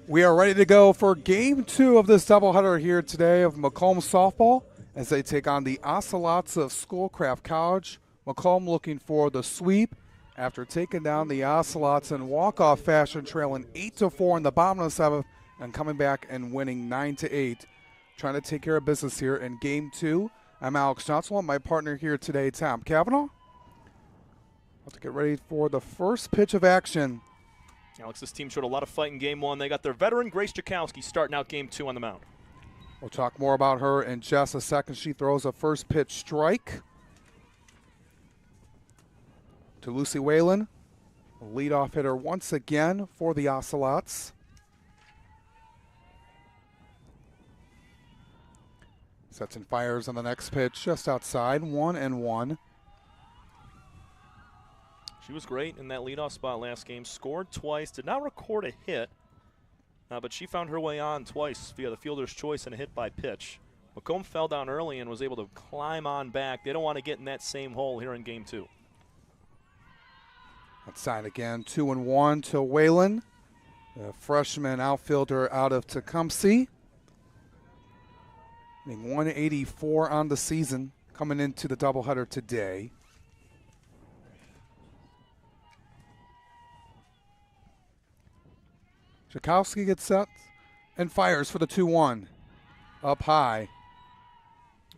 We are ready to go for Game 2 of this doubleheader here today of Macomb softball as they take on the Ocelots of Schoolcraft College. Macomb looking for the sweep after taking down the Ocelots in walk-off fashion, trailing 8-4 in the bottom of the seventh and coming back and winning 9-8. Trying to take care of business here in Game 2. I'm Alex Johnson, my partner here today, Tom Cavanaugh. Have to get ready for the first pitch of action. Alex, this team showed a lot of fight in Game 1. They got their veteran Grace Jakowski starting out Game 2 on the mound. We'll talk more about her in just a second. She throws a first pitch strike to Lucy Whalen, a leadoff hitter once again for the Ocelots. Sets and fires on the next pitch just outside, 1-1. She was great in that leadoff spot last game. Scored twice, did not record a hit, but she found her way on twice via the fielder's choice and a hit by pitch. Macomb fell down early and was able to climb on back. They don't want to get in that same hole here in Game 2. Outside again, 2-1 to Whalen, the freshman outfielder out of Tecumseh. Hitting 184 on the season, coming into the doubleheader today. Jakowski gets set and fires for the 2-1. Up high.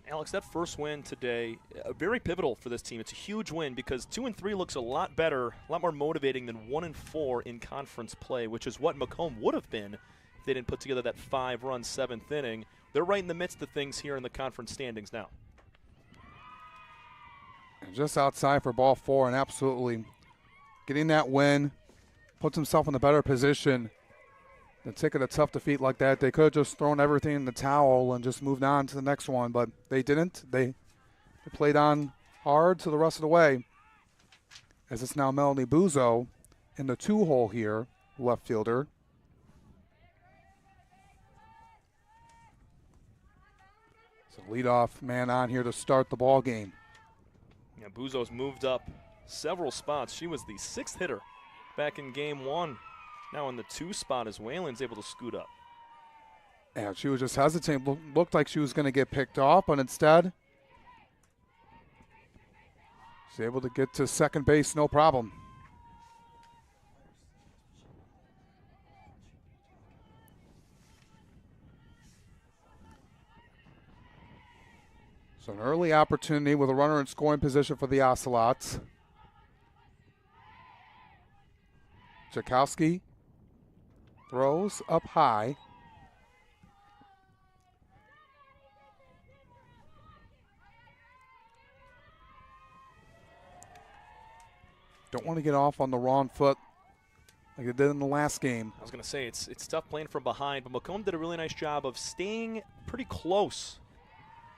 Alex, that first win today, very pivotal for this team. It's a huge win because 2-3 looks a lot better, a lot more motivating than 1-4 in conference play, which is what Macomb would have been if they didn't put together that 5-run seventh inning. They're right in the midst of things here in the conference standings now. And just outside for ball 4 and absolutely getting that win, puts himself in a better position. And taking a tough defeat like that, they could have just thrown everything in the towel and just moved on to the next one, but they didn't. They played on hard to the rest of the way. As it's now Melanie Buzo in the 2-hole here, left fielder. So leadoff man on here to start the ball game. Yeah, Buzo's moved up several spots. She was the 6th hitter back in Game 1. Now in the 2 spot as Whalen's able to scoot up. Yeah, she was just hesitating. Looked like she was going to get picked off, but instead she's able to get to second base, no problem. So an early opportunity with a runner in scoring position for the Ocelots. Jakowski throws up high. Don't want to get off on the wrong foot like they did in the last game. I was going to say, it's tough playing from behind, but Macomb did a really nice job of staying pretty close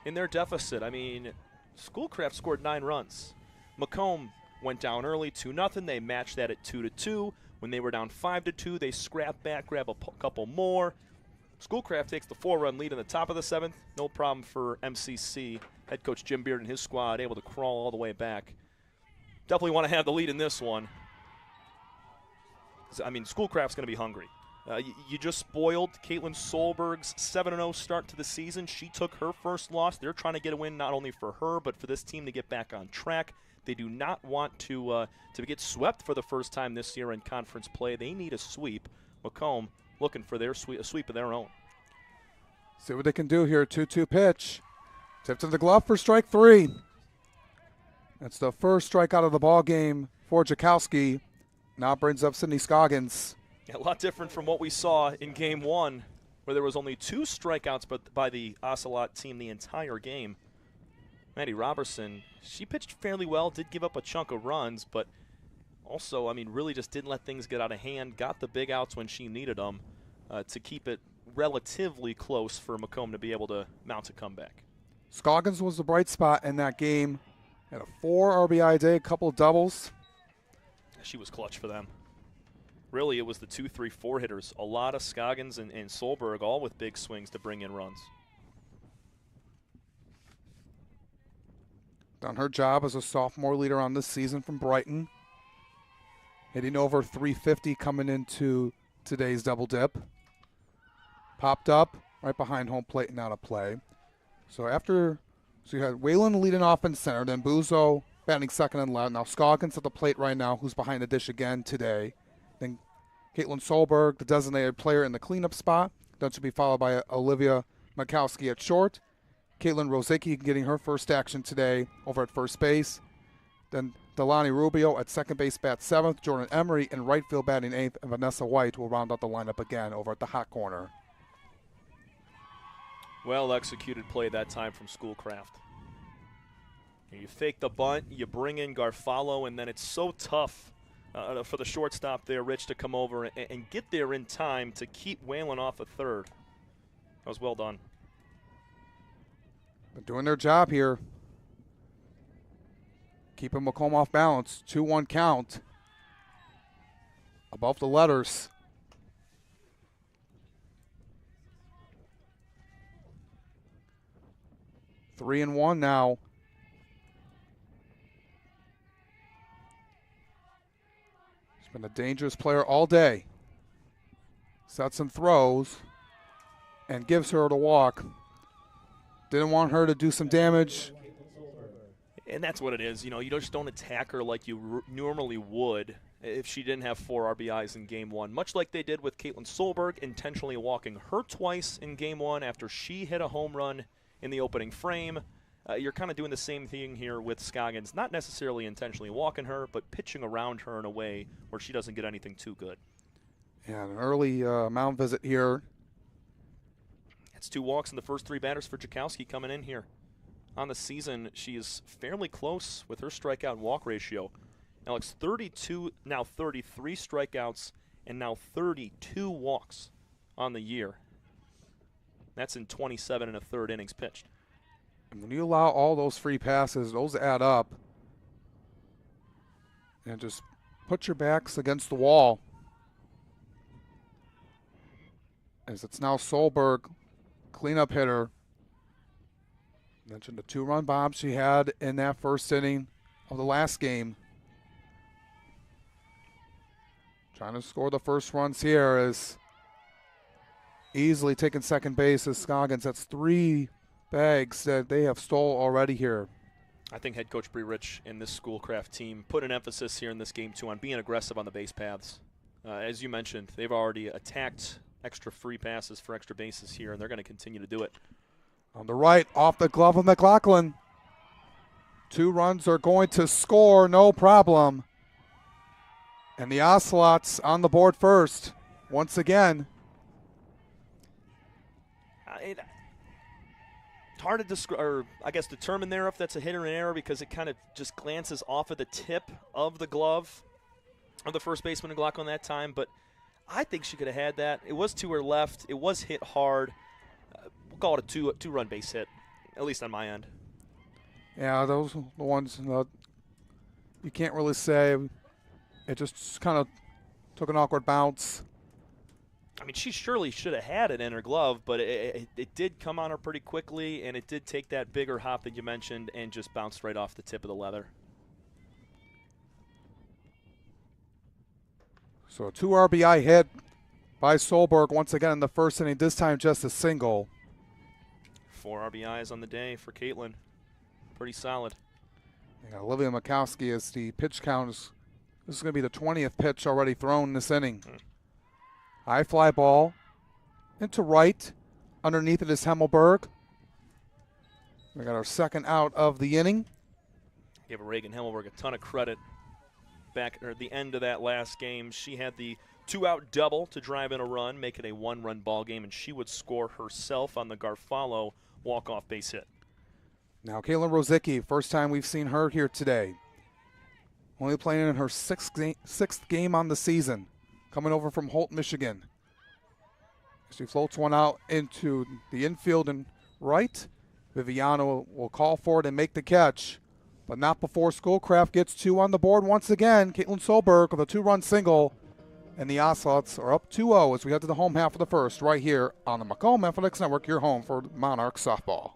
in their deficit. I mean, Schoolcraft scored 9 runs. Macomb went down early, 2-0. They matched that at 2-2. When they were down 5-2, they scrapped back, grab a couple more. Schoolcraft takes the 4-run lead in the top of the 7th. No problem for MCC. Head coach Jim Beard and his squad able to crawl all the way back. Definitely want to have the lead in this one. I mean, Schoolcraft's going to be hungry. You just spoiled Caitlin Solberg's 7-0 start to the season. She took her first loss. They're trying to get a win not only for her, but for this team to get back on track. They do not want to get swept for the first time this year in conference play. They need a sweep. Macomb looking for a sweep of their own. See what they can do here. 2-2 pitch. Tipped in the glove for strike 3. That's the first strikeout of the ball game for Jakowski. Now brings up Sydney Scoggins. A lot different from what we saw in Game 1, where there was only 2 strikeouts by the Ocelot team the entire game. Maddie Robertson, she pitched fairly well, did give up a chunk of runs, but also, I mean, really just didn't let things get out of hand, got the big outs when she needed them to keep it relatively close for Macomb to be able to mount a comeback. Scoggins was the bright spot in that game. Had a 4 RBI day, a couple of doubles. She was clutch for them. Really, it was the 2, 3, 4 hitters. A lot of Scoggins and Solberg, all with big swings to bring in runs. Done her job as a sophomore leader on this season from Brighton. Hitting over 350 coming into today's double dip. Popped up right behind home plate and out of play. So you had Whalen leading off in center, then Buzo batting second and left. Now Scoggins at the plate right now, who's behind the dish again today. Then Caitlin Solberg, the designated player in the cleanup spot. That should be followed by Olivia Makowski at short. Caitlin Rosicki getting her first action today over at first base. Then Delani Rubio at second base bats 7th. Jordan Emery in right field batting 8th. And Vanessa White will round out the lineup again over at the hot corner. Well executed play that time from Schoolcraft. You fake the bunt, you bring in Garfalo, and then it's so tough for the shortstop there, Rich, to come over and get there in time to keep Whalen off a third. That was well done. Been doing their job here. Keeping Macomb off balance. 2-1 count. Above the letters. Three and 1 now. He's been a dangerous player all day. Sets and throws and gives her the walk. Didn't want her to do some damage. And that's what it is. You know, you just don't attack her like you normally would if she didn't have 4 RBIs in Game 1. Much like they did with Caitlin Solberg, intentionally walking her twice in Game 1 after she hit a home run in the opening frame. You're kind of doing the same thing here with Scoggins, not necessarily intentionally walking her, but pitching around her in a way where she doesn't get anything too good. Yeah, an early mound visit here. It's 2 walks in the first 3 batters for Jakowski coming in here. On the season, she is fairly close with her strikeout and walk ratio. Alex, 32, now 33 strikeouts, and now 32 walks on the year. That's in 27 and a third innings pitched. And when you allow all those free passes, those add up. And just put your backs against the wall. As it's now Solberg, cleanup hitter. Mentioned the 2-run bomb she had in that first inning of the last game. Trying to score the first runs here is easily taking second base as Scoggins. That's 3 bags that they have stole already here. I think head coach Bree Rich and this Schoolcraft team put an emphasis here in this game, too, on being aggressive on the base paths. As you mentioned, they've already attacked extra free passes for extra bases here, and they're going to continue to do it. On the right, off the glove of McLaughlin. 2 runs are going to score, no problem. And the Ocelots on the board first, once again. It's hard to determine there if that's a hit or an error because it kind of just glances off of the tip of the glove of the first baseman McLaughlin that time. But I think she could have had that. It was to her left. It was hit hard. We'll call it a two-run base hit, at least on my end. Yeah, those are the ones that you can't really say. It just kind of took an awkward bounce. I mean, she surely should have had it in her glove, but it did come on her pretty quickly, and it did take that bigger hop that you mentioned and just bounced right off the tip of the leather. So a 2 RBI hit by Solberg once again in the first inning, this time just a single. 4 RBIs on the day for Caitlin. Pretty solid. Yeah, Olivia Makowski as the pitch count is, this is going to be the 20th pitch already thrown this inning. High fly ball into right. Underneath it is Hemmelberg. We got our second out of the inning. Give Reagan Hemmelberg a ton of credit back at the end of that last game. She had the 2-out double to drive in a run, make it a 1-run ball game, and she would score herself on the Garfalo walk-off base hit. Now Caitlin Rosicki, first time we've seen her here today. Only playing in her sixth game on the season. Coming over from Holt, Michigan. She floats one out into the infield and right. Viviano will call for it and make the catch, but not before Schoolcraft gets 2 on the board once again. Caitlin Solberg with a 2-run single, and the Ocelots are up 2-0 as we head to the home half of the first right here on the Macomb Athletics Network, your home for Monarch softball.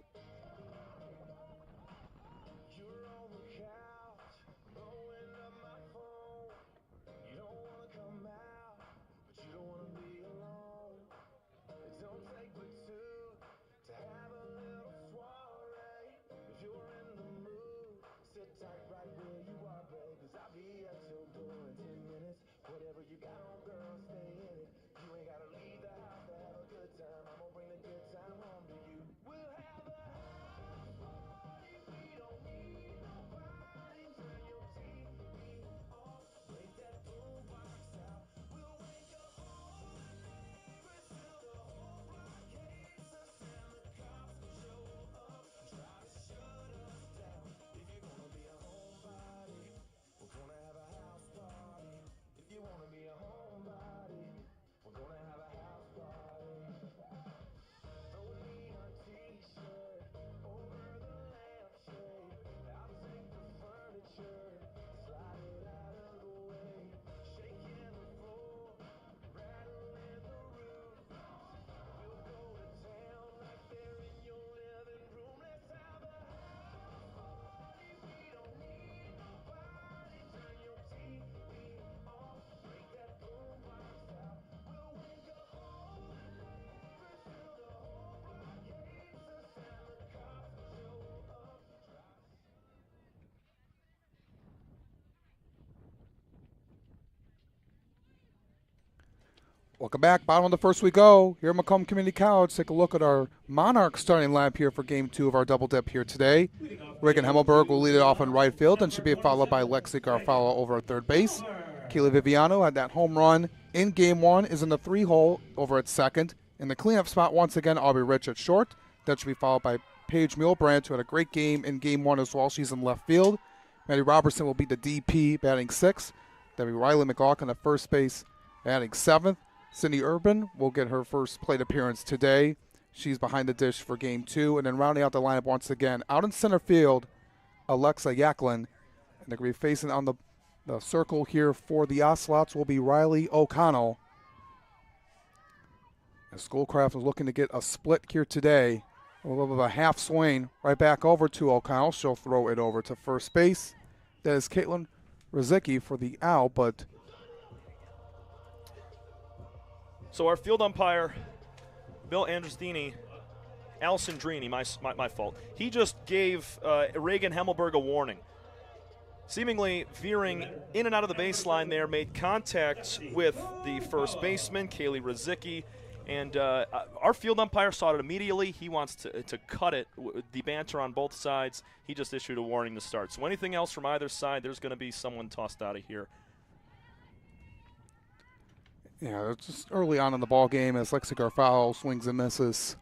Welcome back. Bottom of the first we go. Here at Macomb Community College, take a look at our Monarch starting lineup here for Game 2 of our double dip here today. Reagan Hemmelberg will lead it off in right field and should be followed by Lexi Garfalo over at third base. Kaylee Viviano had that home run in Game 1, is in the 3-hole over at second. In the cleanup spot, once again, Aubrey Rich at short. That should be followed by Paige Muhlbrandt, who had a great game in Game 1 as well. She's in left field. Maddie Robertson will be the DP, batting 6th. That'll be Riley McLaughlin at first base, batting 7th. Cindy Urban will get her first plate appearance today. She's behind the dish for Game 2. And then rounding out the lineup once again, out in center field, Alexa Yaklin. And they're going to be facing on the circle here for the Ocelots will be Riley O'Connell. And Schoolcraft is looking to get a split here today. A little bit of a half swing right back over to O'Connell. She'll throw it over to first base. That is Caitlin Rosicki for the out, but... So our field umpire, Bill Androstini, Allison Drini, my fault. He just gave Reagan Hemmelberg a warning. Seemingly veering in and out of the baseline there, made contact with the first baseman, Kaylee Rosicki, and our field umpire saw it immediately. He wants to cut it, the banter on both sides. He just issued a warning to start. So anything else from either side, there's going to be someone tossed out of here. Yeah, it's just early on in the ball game as Lexi Garfalo swings and misses.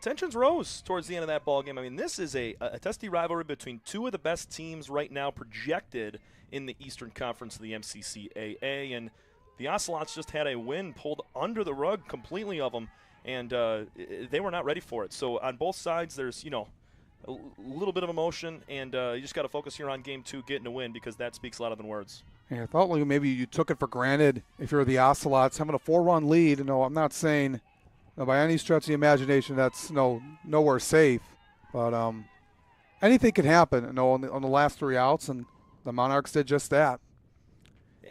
Tensions rose towards the end of that ball game. I mean, this is a testy rivalry between two of the best teams right now projected in the Eastern Conference of the MCCAA, and the Ocelots just had a win pulled under the rug completely of them, and they were not ready for it. So on both sides, there's, a little bit of emotion, and you just got to focus here on Game 2, getting a win, because that speaks louder than words. Yeah, I thought like maybe you took it for granted if you're the Ocelots having a 4-run lead. I'm not saying by any stretch of the imagination that's nowhere safe, but anything can happen. On the last 3 outs, and the Monarchs did just that.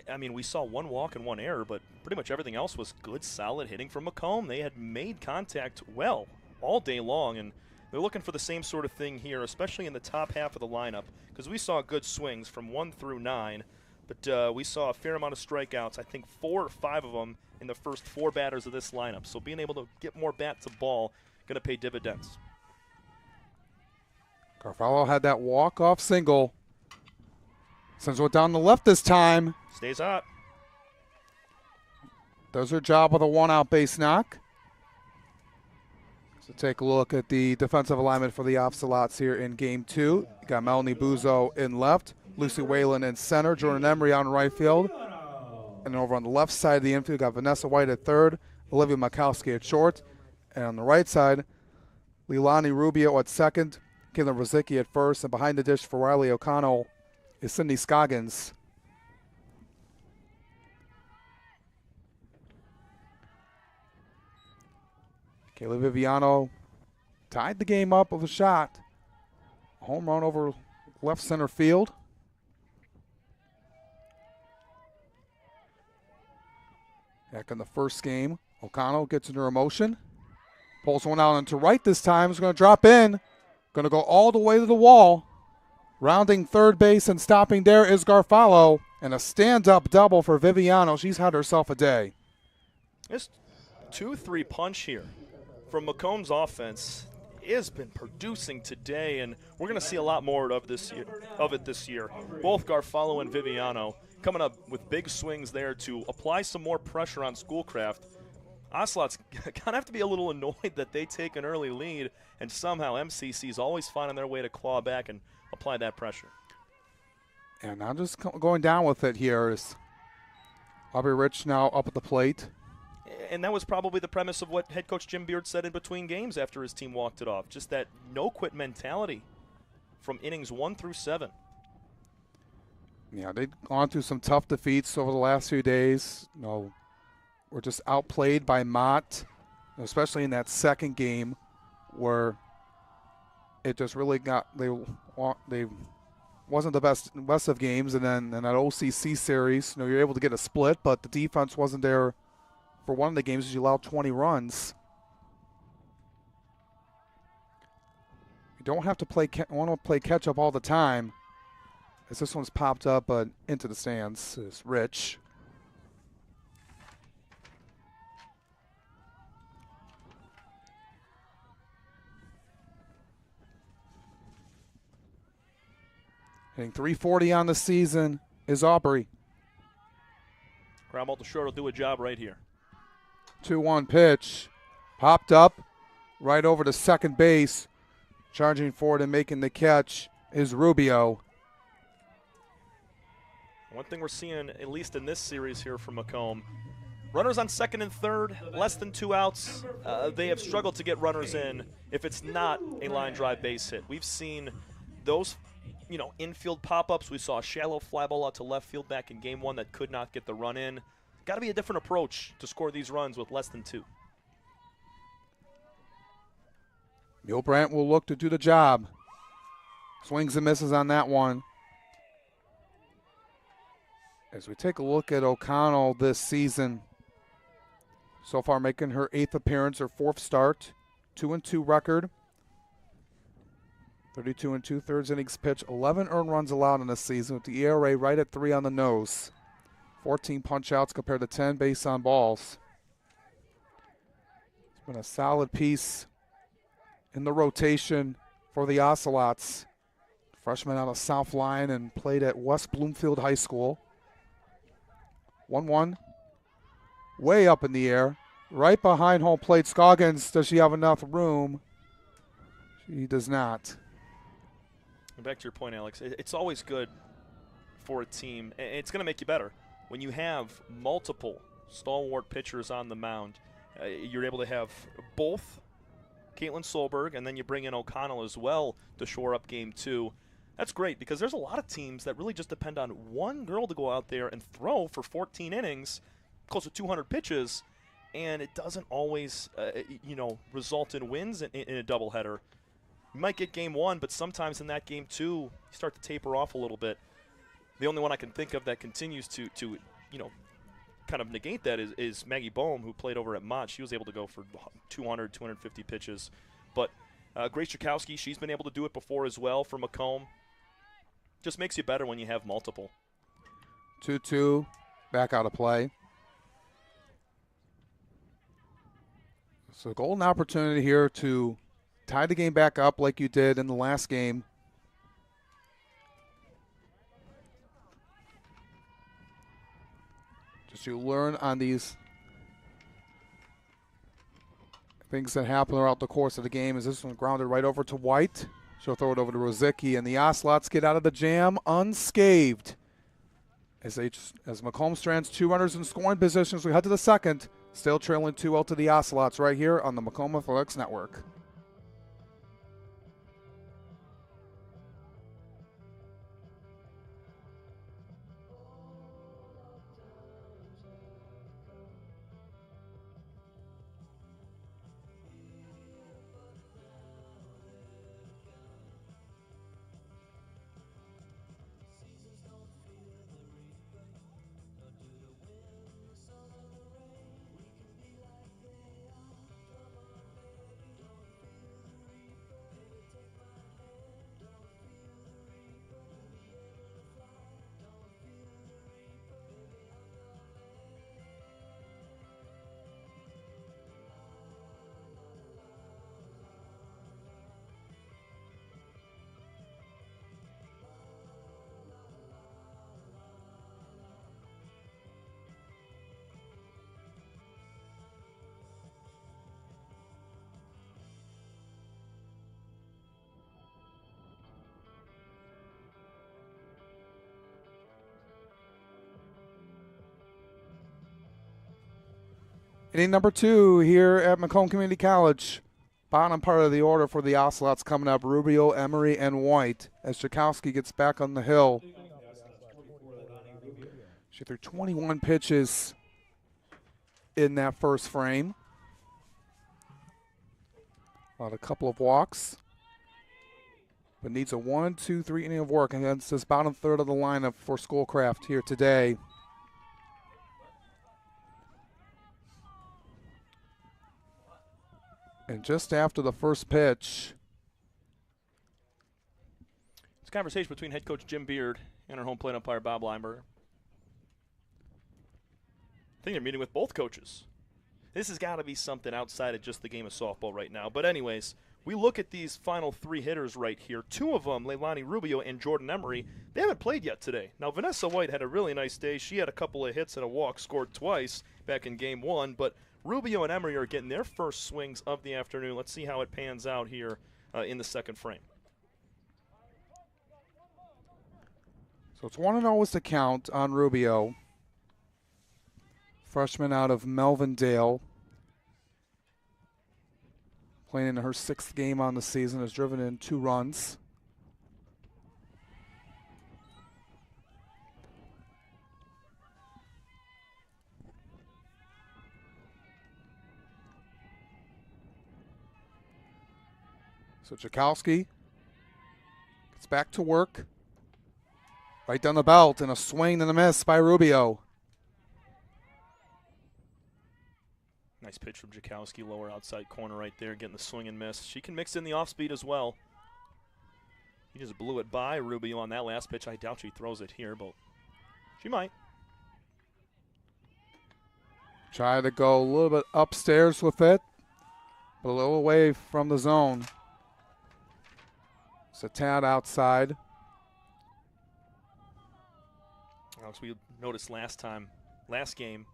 I mean, we saw one walk and one error, but pretty much everything else was good, solid hitting from Macomb. They had made contact well all day long, and they're looking for the same sort of thing here, especially in the top half of the lineup, because we saw good swings from 1 through 9, but we saw a fair amount of strikeouts, I think 4 or 5 of them in the first 4 batters of this lineup. So being able to get more bat to ball, going to pay dividends. Garofalo had that walk-off single. Sends it down the left this time. Stays hot. Does her job with a one-out base knock. So take a look at the defensive alignment for the Ocelots here in Game 2. You got Melanie Buzo in left, Lucy Whalen in center, Jordan Emery on right field. And over on the left side of the infield, got Vanessa White at third, Olivia Makowski at short. And on the right side, Leilani Rubio at second, Caitlin Rosicki at first, and behind the dish for Riley O'Connell is Cindy Scoggins. Kayla Viviano tied the game up with a shot. Home run over left center field. Back in the first game, O'Connell gets into her motion. Pulls one out into right this time. Is going to drop in. Going to go all the way to the wall. Rounding third base and stopping there is Garofalo. And a stand-up double for Viviano. She's had herself a day. This 2-3 punch here from Macomb's offense has been producing today, and we're going to see a lot more of it this year. Both Garofalo and Viviano coming up with big swings there to apply some more pressure on Schoolcraft. Ocelots kind of have to be a little annoyed that they take an early lead, and somehow MCC is always finding their way to claw back and apply that pressure. And I'm just going down with it here is Aubrey Rich now up at the plate. And that was probably the premise of what head coach Jim Beard said in between games after his team walked it off. Just that no-quit mentality from innings 1 through 7. Yeah, they've gone through some tough defeats over the last few days. You know, were just outplayed by Mott, especially in that second game where it just really got they wasn't the best of games, and then in that OCC series, you know, you're able to get a split, but the defense wasn't there for one of the games as you allowed 20 runs. You don't have to want to play catch up all the time, as this one's popped up into the stands. Is Rich. Hitting .340 on the season is Aubrey. Ground ball to short will do a job right here. 2-1 pitch. Popped up right over to second base. Charging forward and making the catch is Rubio. One thing we're seeing, at least in this series here from Macomb, runners on second and third, less than 2 outs. They have struggled to get runners in if it's not a line drive base hit. We've seen those infield pop-ups. We saw a shallow fly ball out to left field back in game 1 that could not get the run in. Got to be a different approach to score these runs with less than 2. Neil Brandt will look to do the job. Swings and misses on that one. As we take a look at O'Connell this season, so far making her 8th appearance, her 4th start, 2-2 record. 32 2/3 innings pitched, 11 earned runs allowed in this season with the ERA right at 3 on the nose. 14 punch-outs compared to 10 base on balls. It's been a solid piece in the rotation for the Ocelots. Freshman out of South Lyon and played at West Bloomfield High School. 1-1, way up in the air, right behind home plate. Scoggins, does she have enough room? She does not. And back to your point, Alex, it's always good for a team, and it's going to make you better. When you have multiple stalwart pitchers on the mound, you're able to have both Caitlin Solberg, and then you bring in O'Connell as well to shore up game 2. That's great because there's a lot of teams that really just depend on one girl to go out there and throw for 14 innings, close to 200 pitches, and it doesn't always, result in wins in a doubleheader. You might get game 1, but sometimes in that game 2, you start to taper off a little bit. The only one I can think of that continues to kind of negate that is Maggie Boehm, who played over at Mott. She was able to go for 200, 250 pitches. But Grace Chakowski, she's been able to do it before as well for Macomb. Just makes you better when you have multiple. 2-2, back out of play. So golden opportunity here to tie the game back up like you did in the last game. Just you learn on these things that happen throughout the course of the game. Is this one grounded right over to White? She'll throw it over to Rozicki, and the Ocelots get out of the jam unscathed. As Macomb strands 2 runners in scoring positions, we head to the second. Still trailing 2-0 to the Ocelots right here on the Macomb Athletics Network. Inning number 2 here at Macomb Community College. Bottom part of the order for the Ocelots coming up, Rubio, Emery, and White, as Chakowski gets back on the hill. She threw 21 pitches in that first frame. About a couple of walks. But needs a 1, 2, 3 inning of work against this bottom third of the lineup for Schoolcraft here today. And just after the first pitch, it's a conversation between head coach Jim Beard and our home plate umpire Bob Lineberger. I think they're meeting with both coaches. This has got to be something outside of just the game of softball right now. But anyways, we look at these final 3 hitters right here. 2 of them, Leilani Rubio and Jordan Emery, they haven't played yet today. Now, Vanessa White had a really nice day. She had a couple of hits and a walk, scored twice back in game 1. But Rubio and Emery are getting their first swings of the afternoon. Let's see how it pans out here in the second frame. So it's 1-0 is the count on Rubio. Freshman out of Melvindale. Playing in her 6th game on the season, has driven in 2 runs. So Chakowski gets back to work. Right down the belt, and a swing and a miss by Rubio. Nice pitch from Chakowski, lower outside corner right there, getting the swing and miss. She can mix in the off speed as well. He just blew it by Rubio on that last pitch. I doubt she throws it here, but she might. Try to go a little bit upstairs with it, but a little away from the zone. It's a tad outside. Alex, we noticed last game,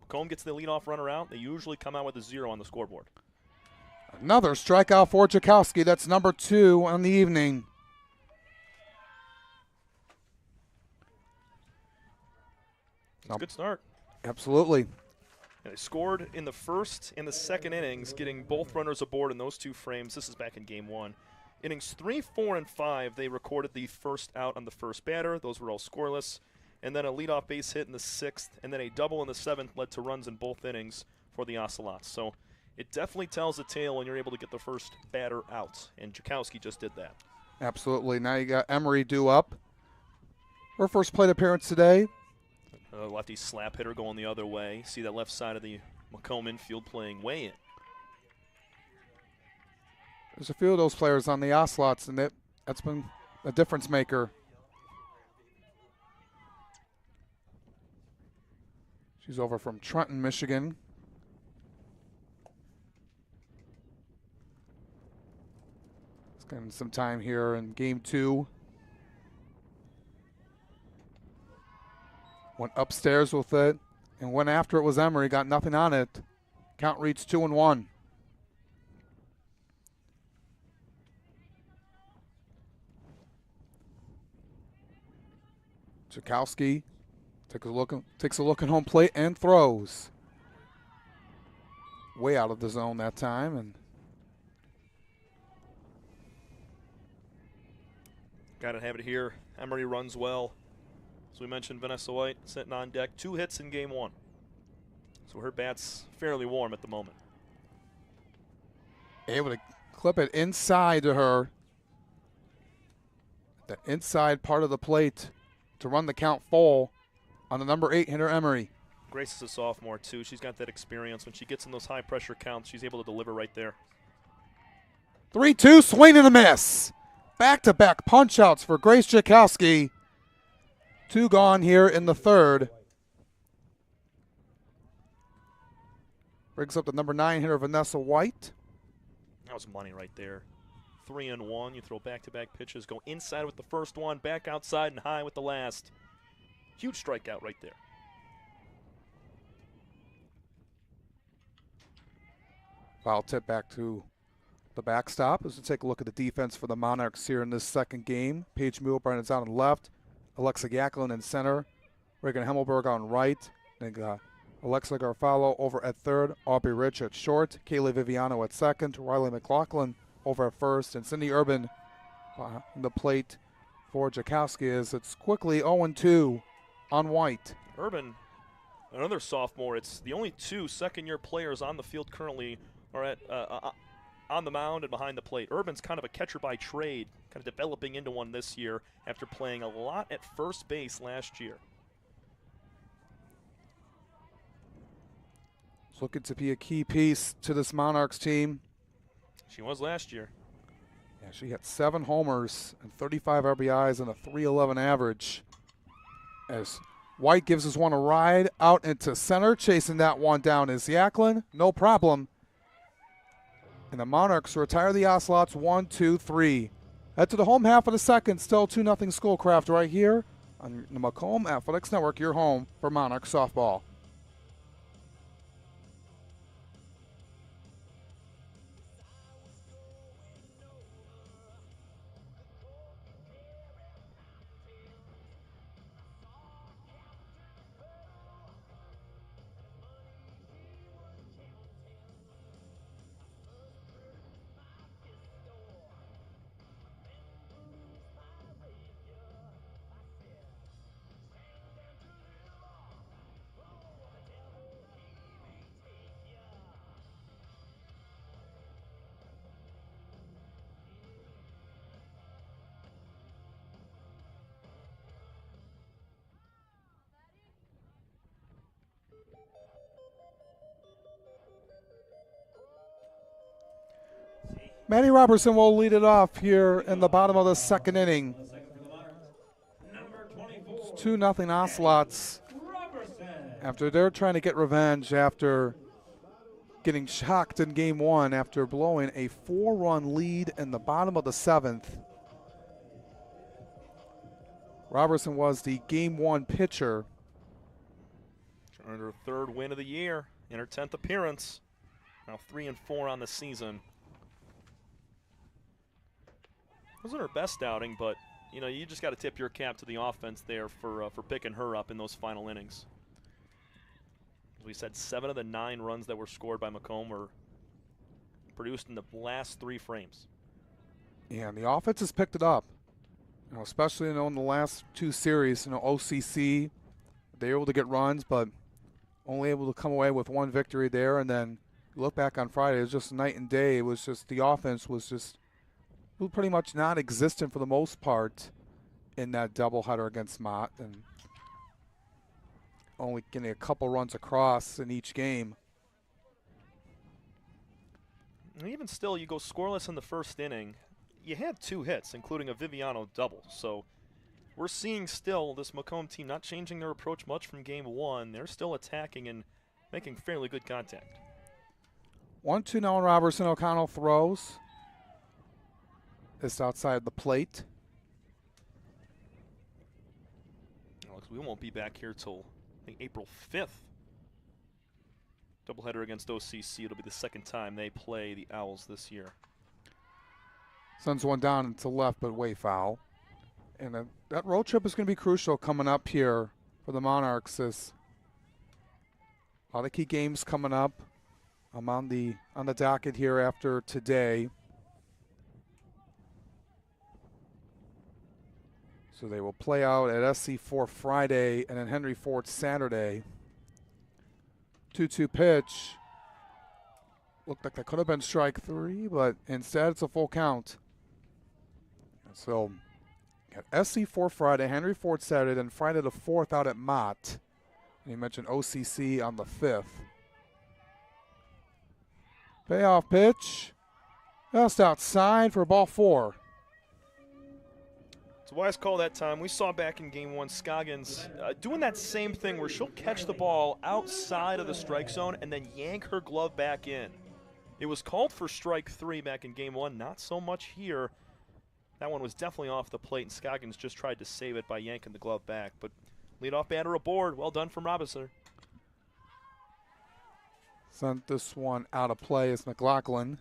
Macomb gets the leadoff runner out. They usually come out with a 0 on the scoreboard. Another strikeout for Chakowski. That's number 2 on the evening. It's a good start. Absolutely. And they scored in the first and the second innings, getting both runners aboard in those 2 frames. This is back in game 1. Innings 3, 4, and 5, they recorded the first out on the first batter. Those were all scoreless. And then a leadoff base hit in the 6th, and then a double in the 7th led to runs in both innings for the Ocelots. So it definitely tells a tale when you're able to get the first batter out, and Chakowski just did that. Absolutely. Now you got Emery due up. Her first plate appearance today. Lefty slap hitter going the other way. See that left side of the Macomb infield playing way in. There's a few of those players on the Ocelots, and that's been a difference maker. She's over from Trenton, Michigan. Spending some time here in game 2. Went upstairs with it, and went after it was Emery. Got nothing on it. Count reads 2-1. Tchaikovsky takes a look at home plate and throws. Way out of the zone that time, and got to have it here. Emery runs well. As we mentioned, Vanessa White sitting on deck. 2 hits in game 1. So her bat's fairly warm at the moment. Able to clip it inside to her. The inside part of the plate to run the count full on the number 8 hitter, Emery. Grace is a sophomore, too. She's got that experience. When she gets in those high-pressure counts, she's able to deliver right there. 3-2, swing and a miss. Back-to-back punch-outs for Grace Tchaikovsky. 2 gone here in the 3rd. Brings up the number 9 hitter, Vanessa White. That was money right there. 3-1. You throw back-to-back pitches. Go inside with the first one, back outside and high with the last. Huge strikeout right there. Foul tip back to the backstop. As we take a look at the defense for the Monarchs here in this second game. Paige Muhlbrand is out on left. Alexa Yaklin in center. Reagan Hemmelberg on right. And Alexa Garfalo over at third. Aubrey Rich at short. Kaylee Viviano at second. Riley McLaughlin over at first. And Cindy Urban on the plate for Tchaikovsky as it's quickly 0-2 on White. Urban, another sophomore. It's the only 2 second-year players on the field currently are at on the mound and behind the plate. Urban's kind of a catcher by trade, kind of developing into one this year after playing a lot at first base last year. It's looking to be a key piece to this Monarchs team. She was last year. Yeah, she had 7 homers and 35 RBIs and a .311 average. As White gives us one a ride out into center, chasing that one down is Yaklin. No problem. And the Monarchs retire the Ocelots 1-2-3. Head to the home half of the second. Still 2-0 Schoolcraft right here on the Macomb Athletics Network, your home for Monarch softball. Manny Robertson will lead it off here in the bottom of the second inning. It's 2-0 Ocelots after they're trying to get revenge after getting shocked in game 1 after blowing a 4-run lead in the bottom of the 7th. Robertson was the game 1 pitcher. Earned her 3rd win of the year in her 10th appearance. Now 3-4 on the season. Wasn't her best outing, but you know, you just got to tip your cap to the offense there for picking her up in those final innings. As we said, 7 of the 9 runs that were scored by Macomb were produced in the last 3 frames. Yeah, and the offense has picked it up. You know, especially in the last 2 series. You know, OCC, they were able to get runs, but only able to come away with 1 victory there. And then you look back on Friday, it was just night and day. It was just the offense was just pretty much non-existent for the most part in that doubleheader against Mott. And only getting a couple runs across in each game. And even still, you go scoreless in the first inning. You had 2 hits, including a Viviano double. So we're seeing still this Macomb team not changing their approach much from game 1. They're still attacking and making fairly good contact. 1-2 now. Robertson. O'Connell throws. It's outside the plate. We won't be back here till I think April 5th. Doubleheader against OCC. It'll be the second time they play the Owls this year. Sends one down to left, but way foul. And that road trip is going to be crucial coming up here for the Monarchs. There's a lot of key games coming up. I'm on the docket here after today. So they will play out at SC4 Friday and then Henry Ford Saturday. 2-2 pitch. Looked like that could have been strike 3, but instead it's a full count. And so got SC4 Friday, Henry Ford Saturday, then Friday the 4th out at Mott. And you mentioned OCC on the 5th. Payoff pitch. Just outside for ball 4. It's a wise call that time. We saw back in game 1 Scoggins doing that same thing where she'll catch the ball outside of the strike zone and then yank her glove back in. It was called for strike 3 back in game 1, not so much here. That one was definitely off the plate, and Scoggins just tried to save it by yanking the glove back. But leadoff batter aboard. Well done from Robinson. Sent this one out of play as McLaughlin.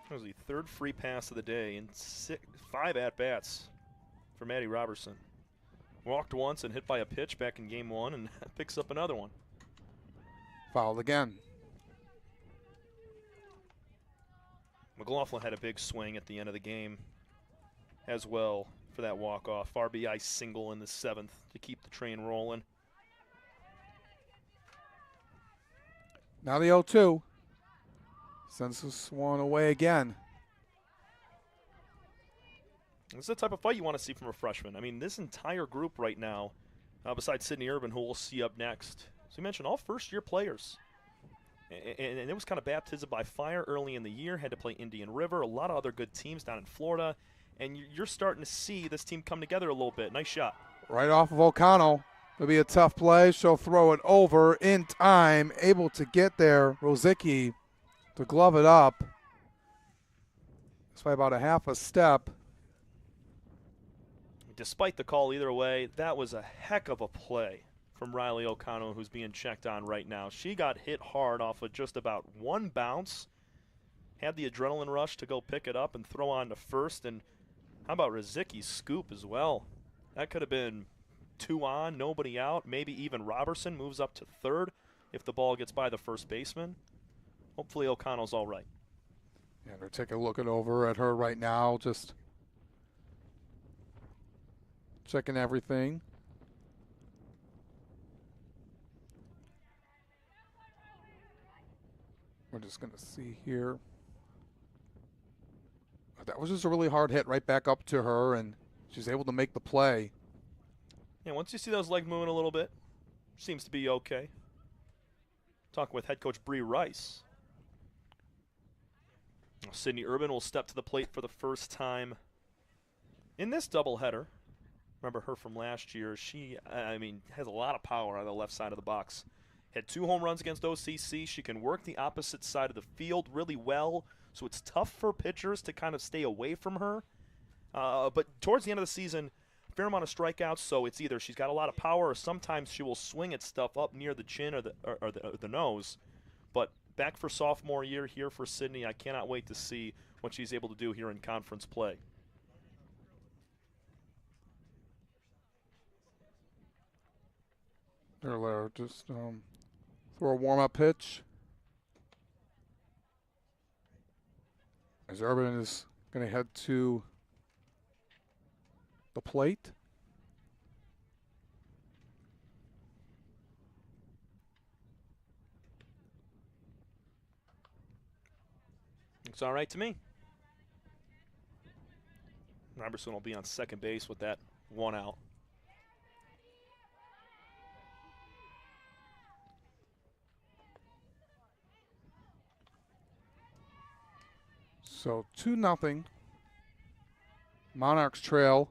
That was the 3rd free pass of the day and 5 at-bats for Maddie Robertson. Walked once and hit by a pitch back in game 1 and picks up another one. Fouled again. McLaughlin had a big swing at the end of the game as well for that walk-off. RBI single in the 7th to keep the train rolling. Now the 0-2. Sends this one away again. This is the type of fight you want to see from a freshman. I mean, this entire group right now, besides Sydney Urban, who we'll see up next. So you mentioned all first-year players. And it was kind of baptism by fire early in the year. Had to play Indian River, a lot of other good teams down in Florida. And you're starting to see this team come together a little bit. Nice shot. Right off of O'Connell. It'll be a tough play. She'll throw it over in time. Able to get there. Rozicki to glove it up. It's by about a half a step. Despite the call either way, that was a heck of a play from Riley O'Connell, who's being checked on right now. She got hit hard off of just about one bounce. Had the adrenaline rush to go pick it up and throw on to first. And how about Rozicki's scoop as well? That could have been 2 on, nobody out. Maybe even Robertson moves up to 3rd if the ball gets by the first baseman. Hopefully O'Connell's all right. Yeah, they're taking a look over at her right now, just checking everything. We're just going to see here. That was just a really hard hit right back up to her, and she's able to make the play. Yeah, once you see those legs moving a little bit, seems to be okay. Talking with head coach Bree Rice. Sydney Urban will step to the plate for the first time in this doubleheader. Remember her from last year. She, has a lot of power on the left side of the box. Had 2 home runs against OCC. She can work the opposite side of the field really well, so it's tough for pitchers to kind of stay away from her. But towards the end of the season, a fair amount of strikeouts, so it's either she's got a lot of power or sometimes she will swing at stuff up near the chin or the nose. But back for sophomore year here for Sydney, I cannot wait to see what she's able to do here in conference play. They're just throw a warm-up pitch. As Urban is going to head to the plate. Looks all right to me. Robertson will be on second base with that one out. So 2-0. Monarchs trail.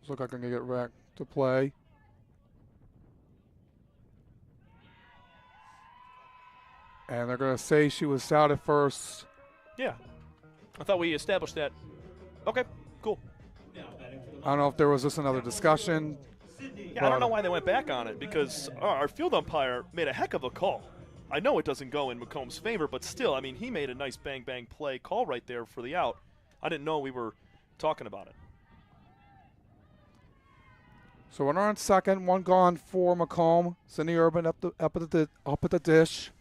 Looks like I'm going to get back to play. And they're going to say she was out at first. Yeah. I thought we established that. Okay, cool. I don't know if there was just another discussion. Yeah, I don't know why they went back on it, because our field umpire made a heck of a call. I know it doesn't go in Macomb's favor, but still, I mean, he made a nice bang-bang play call right there for the out. I didn't know we were talking about it. So runner on second, one gone for Macomb. Cindy Urban up at the dish.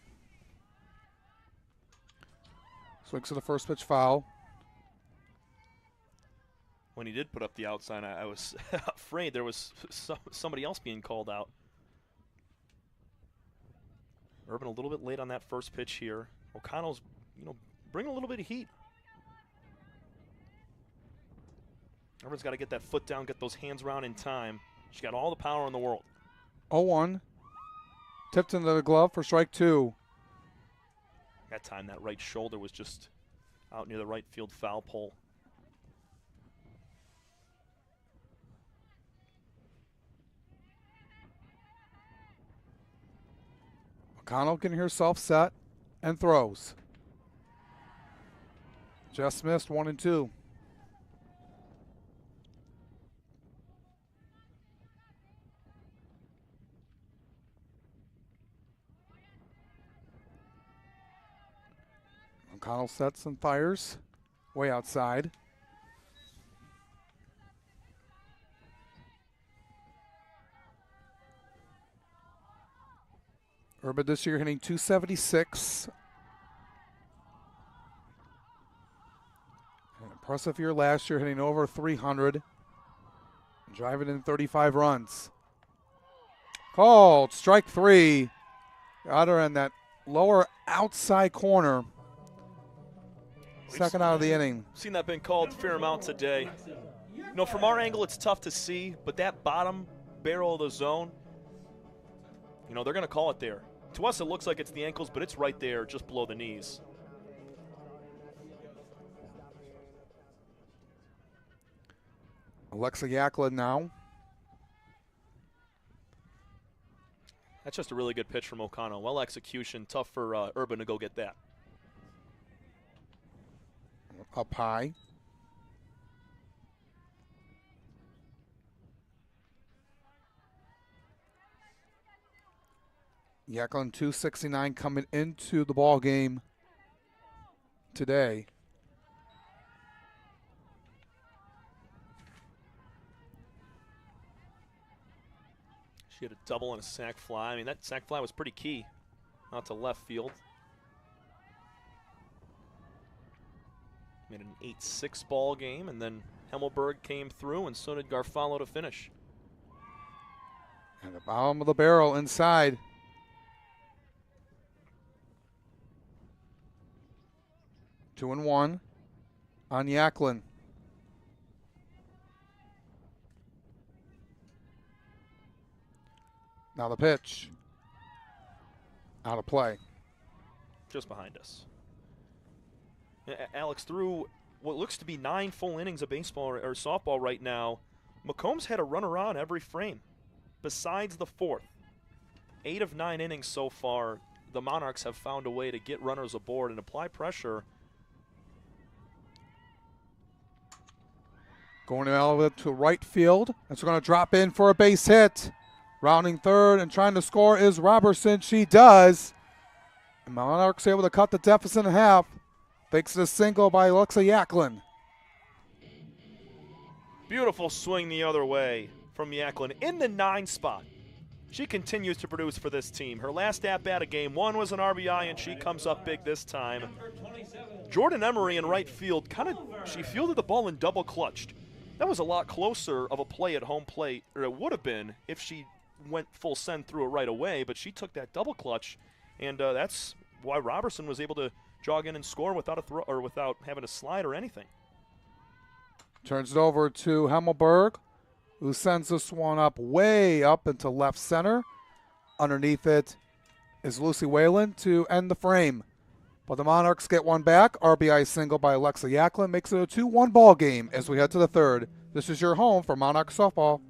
Swings to the first pitch foul. When he did put up the out sign, I was afraid there was somebody else being called out. Urban a little bit late on that first pitch here. O'Connell's, bringing a little bit of heat. Urban's got to get that foot down, get those hands around in time. She's got all the power in the world. 0-1. Tipped into the glove for strike 2. That time, that right shoulder was just out near the right field foul pole. O'Connell getting herself set and throws. Just missed 1-2. O'Connell sets and fires way outside. Urban this year hitting .276. An impressive year last year, hitting over 300. Driving in 35 runs. Called strike 3. Got her in that lower outside corner. Second out of the inning. Seen that been called a fair amount today. From our angle, it's tough to see, but that bottom barrel of the zone, they're going to call it there. To us, it looks like it's the ankles, but it's right there, just below the knees. Alexa Yaklin now. That's just a really good pitch from O'Connell. Well execution, tough for Urban to go get that. Up high. Yaklin 269 coming into the ball game today. She had a double and a sac fly. I mean, that sac fly was pretty key out to left field. Made an 8-6 ball game, and then Hemmelberg came through, and so did Garfalo to finish. And the bottom of the barrel inside. Two and one on Yaklin. Now the pitch. Out of play. Just behind us. Alex, through what looks to be 9 full innings of baseball or softball right now, Macomb's had a runner on every frame, besides the 4th. 8 of 9 innings so far, the Monarchs have found a way to get runners aboard and apply pressure. Going to right field. That's going to drop in for a base hit. Rounding third and trying to score is Robertson. She does. And Monarchs able to cut the deficit in half. Thanks to a single by Alexa Yaklin. Beautiful swing the other way from Yaklin in the 9 spot. She continues to produce for this team. Her last at-bat of game 1 was an RBI, and she comes up big this time. Jordan Emery in right field, she fielded the ball and double clutched. That was a lot closer of a play at home plate, or it would have been if she went full send through it right away, but she took that double clutch, and that's why Robertson was able to jog in and score without a throw or without having to slide or anything. Turns it over to Hemmelberg, who sends this one up way up into left center. Underneath it is Lucy Whalen to end the frame. But the Monarchs get one back. RBI single by Alexa Yaklin makes it a 2-1 ball game as we head to the third. This is your home for Monarch softball.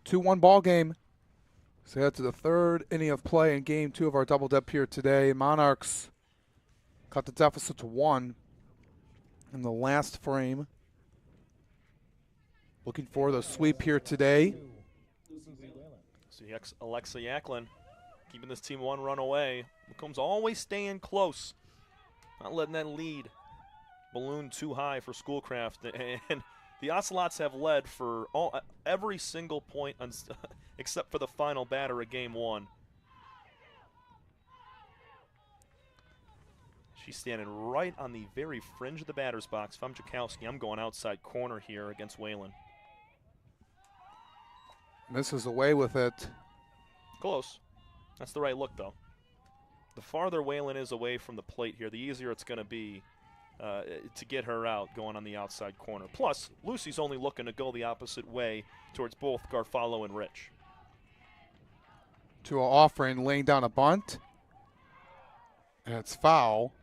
Two-one ball game. So head to the third inning of play in game 2 of our double dip here today. Monarchs cut the deficit to 1 in the last frame. Looking for the sweep here today. So Alexa Yaklin keeping this team 1 run away. Macomb's always staying close, not letting that lead balloon too high for Schoolcraft. And the Ocelots have led for every single point except for the final batter of game 1. She's standing right on the very fringe of the batter's box. If I'm Jakowski, I'm going outside corner here against Whalen. Misses away with it. Close. That's the right look, though. The farther Whalen is away from the plate here, the easier it's going to be to get her out going on the outside corner. Plus, Lucy's only looking to go the opposite way towards both Garfalo and Rich. To offering, laying down a bunt. And it's foul.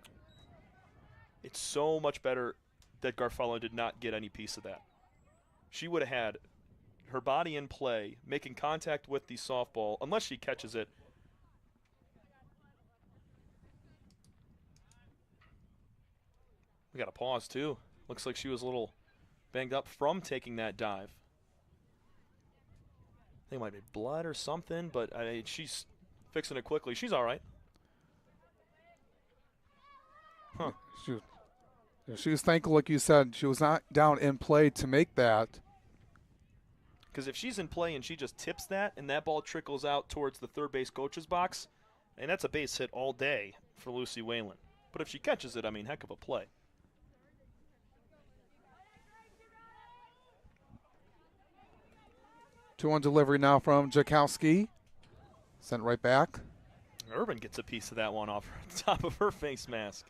It's so much better that Garfalo did not get any piece of that. She would have had her body in play, making contact with the softball, unless she catches it. We got a pause, too. Looks like she was a little banged up from taking that dive. I think it might be blood or something, but she's fixing it quickly. She's all right. Huh. She was thankful, like you said. She was not down in play to make that. Because if she's in play and she just tips that and that ball trickles out towards the third base coach's box, and that's a base hit all day for Lucy Whalen. But if she catches it, I mean, heck of a play. 2-1 delivery now from Jakowski. Sent right back. Urban gets a piece of that one off the top of her face mask.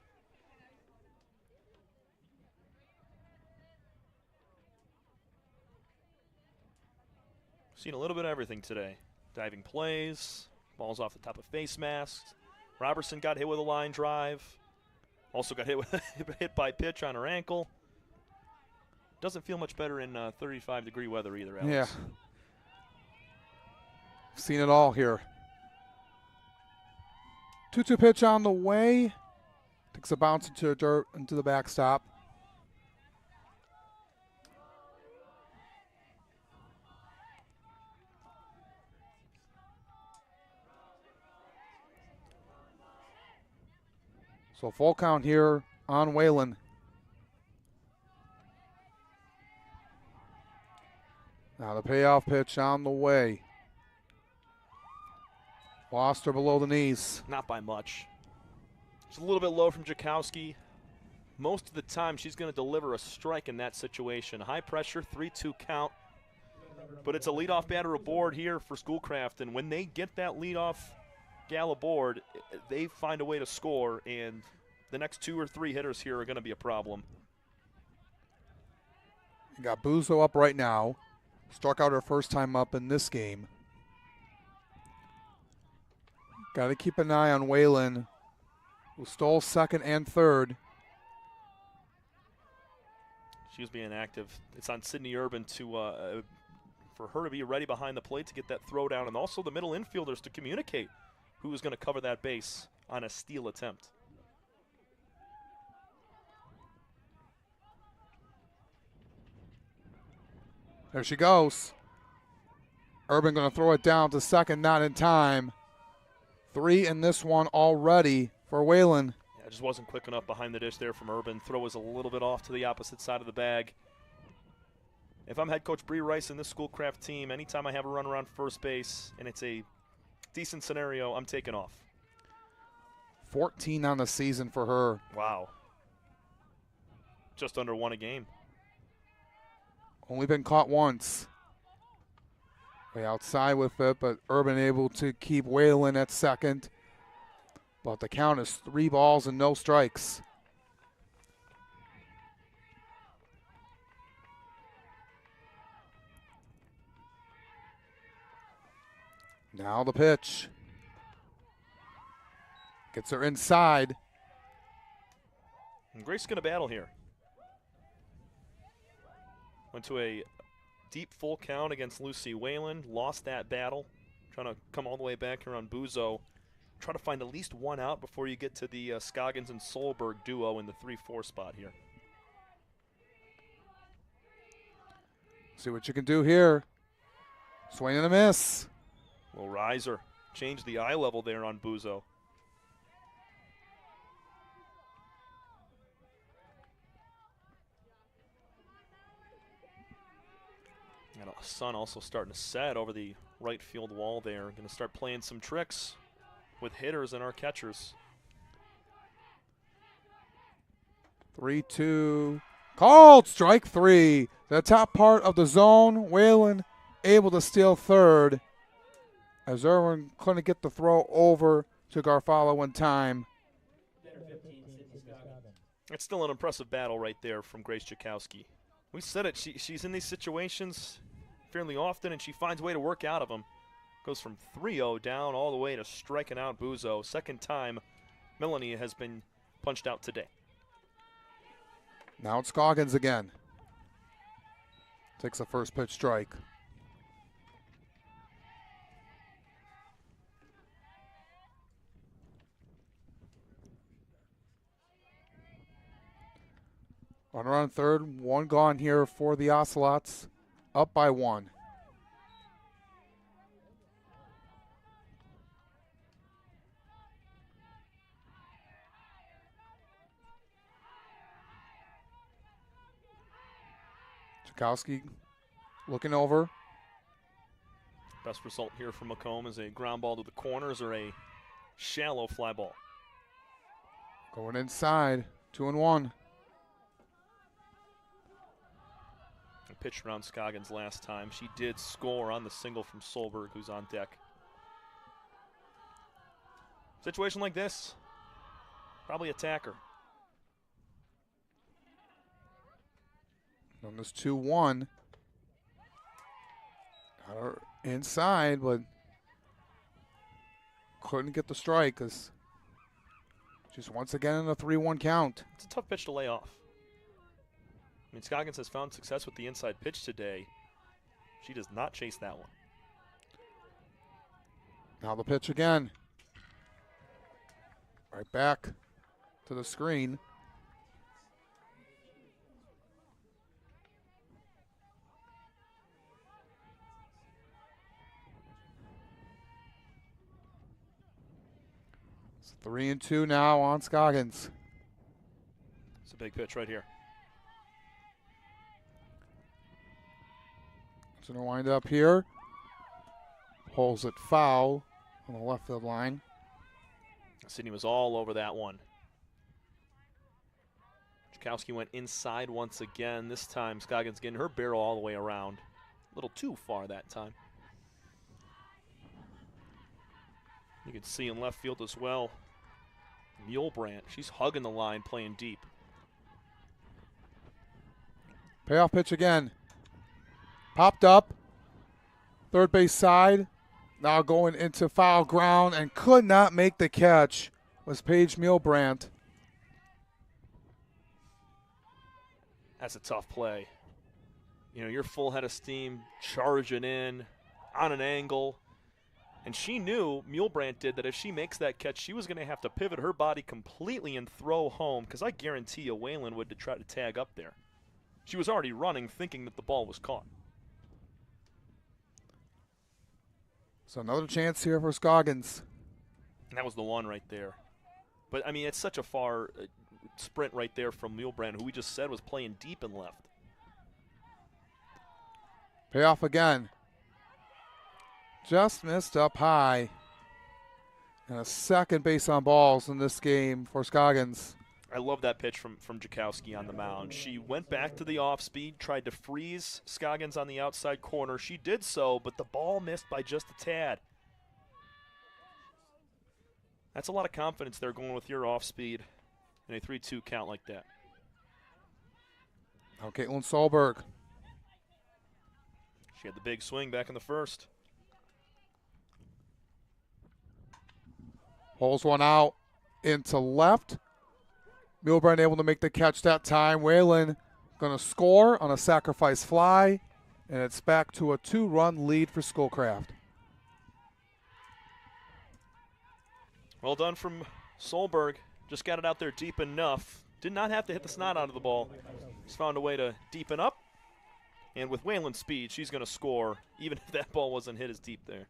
Seen a little bit of everything today. Diving plays, balls off the top of face masks. Robertson got hit with a line drive. Also got hit by pitch on her ankle. Doesn't feel much better in 35-degree weather either, Alex. Yeah. Seen it all here. 2-2 pitch on the way. Takes a bounce into dirt into the backstop. So full count here on Whalen. Now the payoff pitch on the way. Lost her below the knees. Not by much. It's a little bit low from Jakowski. Most of the time she's going to deliver a strike in that situation. High pressure, 3-2 count. But it's a leadoff batter aboard here for Schoolcraft, and when they get that leadoff gal aboard, they find a way to score, and the next 2 or 3 hitters here are going to be a problem. You got Buzo up right now. Struck out her first time up in this game. Got to keep an eye on Waylon, who stole second and third. She was being active. It's on Sydney Urban to for her to be ready behind the plate to get that throw down, and also the middle infielders to communicate who is going to cover that base on a steal attempt. There she goes. Urban going to throw it down to second, not in time. 3 in this one already for Waylon. Yeah, it just wasn't quick enough behind the dish there from Urban. Throw was a little bit off to the opposite side of the bag. If I'm head coach Bree Rice in this Schoolcraft team, anytime I have a run around first base and it's a decent scenario, I'm taking off. 14 on the season for her. Wow. Just under 1 a game. Only been caught once. Way outside with it, but Urban able to keep Waylon at second. But the count is 3 balls and no strikes. Now the pitch. Gets her inside. And Grace going to battle here. Went to a deep full count against Lucy Whalen. Lost that battle. Trying to come all the way back here on Buzo. Try to find at least 1 out before you get to the Scoggins and Solberg duo in the 3-4 spot here. See what you can do here. Swing and a miss. Little riser. Changed the eye level there on Buzo. And the sun also starting to set over the right field wall there. Going to start playing some tricks with hitters and our catchers. 3-2. Called strike 3. The top part of the zone. Waylon able to steal third, as Irwin couldn't get the throw over to Garfalo in time. It's still an impressive battle right there from Grace Jakowski. We said it. She's in these situations fairly often, and she finds a way to work out of them. Goes from 3-0 down all the way to striking out Buzo. Second time Melanie has been punched out today. Now it's Scoggins again. Takes a first pitch strike. Runner on third, 1 gone here for the Ocelots, up by 1. Jakowski looking over. Best result here from Macomb is a ground ball to the corners or a shallow fly ball. Going inside, 2-1. Pitched around Scoggins last time. She did score on the single from Solberg, who's on deck. Situation like this, probably attack her. On this 2-1. Got her inside, but couldn't get the strike because she's once again in a 3-1 count. It's a tough pitch to lay off. I mean, Scoggins has found success with the inside pitch today. She does not chase that one. Now the pitch again. Right back to the screen. It's 3-2 now on Scoggins. It's a big pitch right here. It's going to wind up here. Pulls it foul on the left field line. Sydney was all over that one. Jakowski went inside once again. This time Scoggins getting her barrel all the way around. A little too far that time. You can see in left field as well. Mulebrandt, she's hugging the line, playing deep. Payoff pitch again. Popped up. Third base side. Now going into foul ground and could not make the catch was Paige Milbrandt. That's a tough play. You know, you're full head of steam, charging in on an angle. And she knew, Milbrandt did, that if she makes that catch, she was going to have to pivot her body completely and throw home, because I guarantee you Whalen would try to tag up there. She was already running thinking that the ball was caught. So another chance here for Scoggins. And that was the one right there. But, I mean, it's such a far sprint right there from Milbrandt, who we just said was playing deep and left. Payoff again. Just missed up high. And a second base on balls in this game for Scoggins. I love that pitch from Jakowski on the mound. She went back to the off-speed, tried to freeze Scoggins on the outside corner. She did so, but the ball missed by just a tad. That's a lot of confidence there going with your off-speed in a 3-2 count like that. Now Caitlin Solberg. She had the big swing back in the first. Pulls one out into left. Milbrandt able to make the catch that time. Whalen going to score on a sacrifice fly, and it's back to a 2-run lead for Schoolcraft. Well done from Solberg. Just got it out there deep enough. Did not have to hit the snot out of the ball. Just found a way to deepen up. And with Whalen's speed, she's going to score, even if that ball wasn't hit as deep there.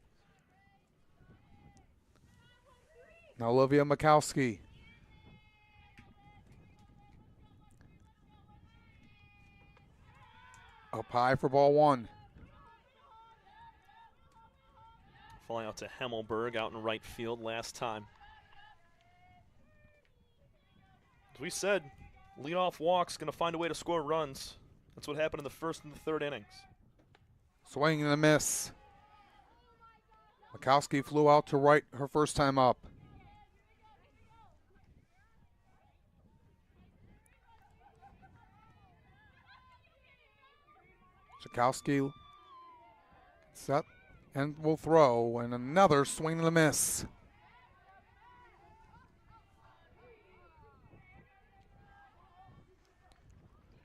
Now Olivia Makowski. Up high for ball one. Falling out to Hemmelberg out in right field last time. As we said, leadoff walk's going to find a way to score runs. That's what happened in the first and the third innings. Swing and a miss. Makowski flew out to right her first time up. Jakowski set and will throw, and another swing and a miss.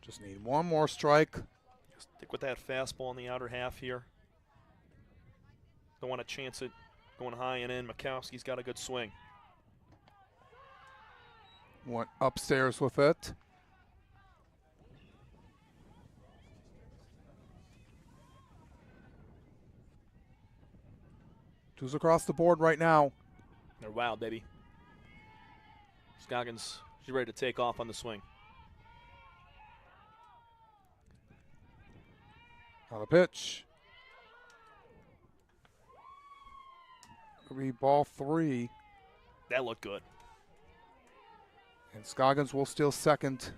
Just need one more strike. Stick with that fastball in the outer half here. Don't want to chance it going high and in. Makowski's got a good swing. Went upstairs with it. Two's across the board right now. They're wild, baby. Scoggins, she's ready to take off on the swing. On the pitch. Could be ball 3. That looked good. And Scoggins will steal second.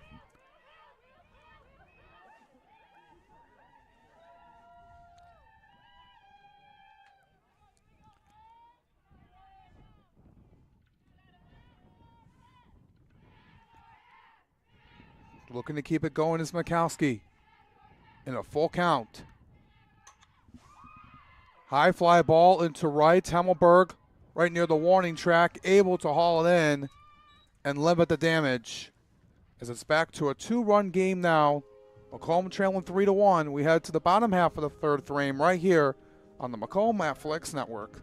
Looking to keep it going is Makowski. In a full count. High fly ball into right. Hemmelberg right near the warning track, able to haul it in and limit the damage. As it's back to a 2-run game now. Macomb trailing 3-1. We head to the bottom half of the third frame right here on the Macomb Athletics Network.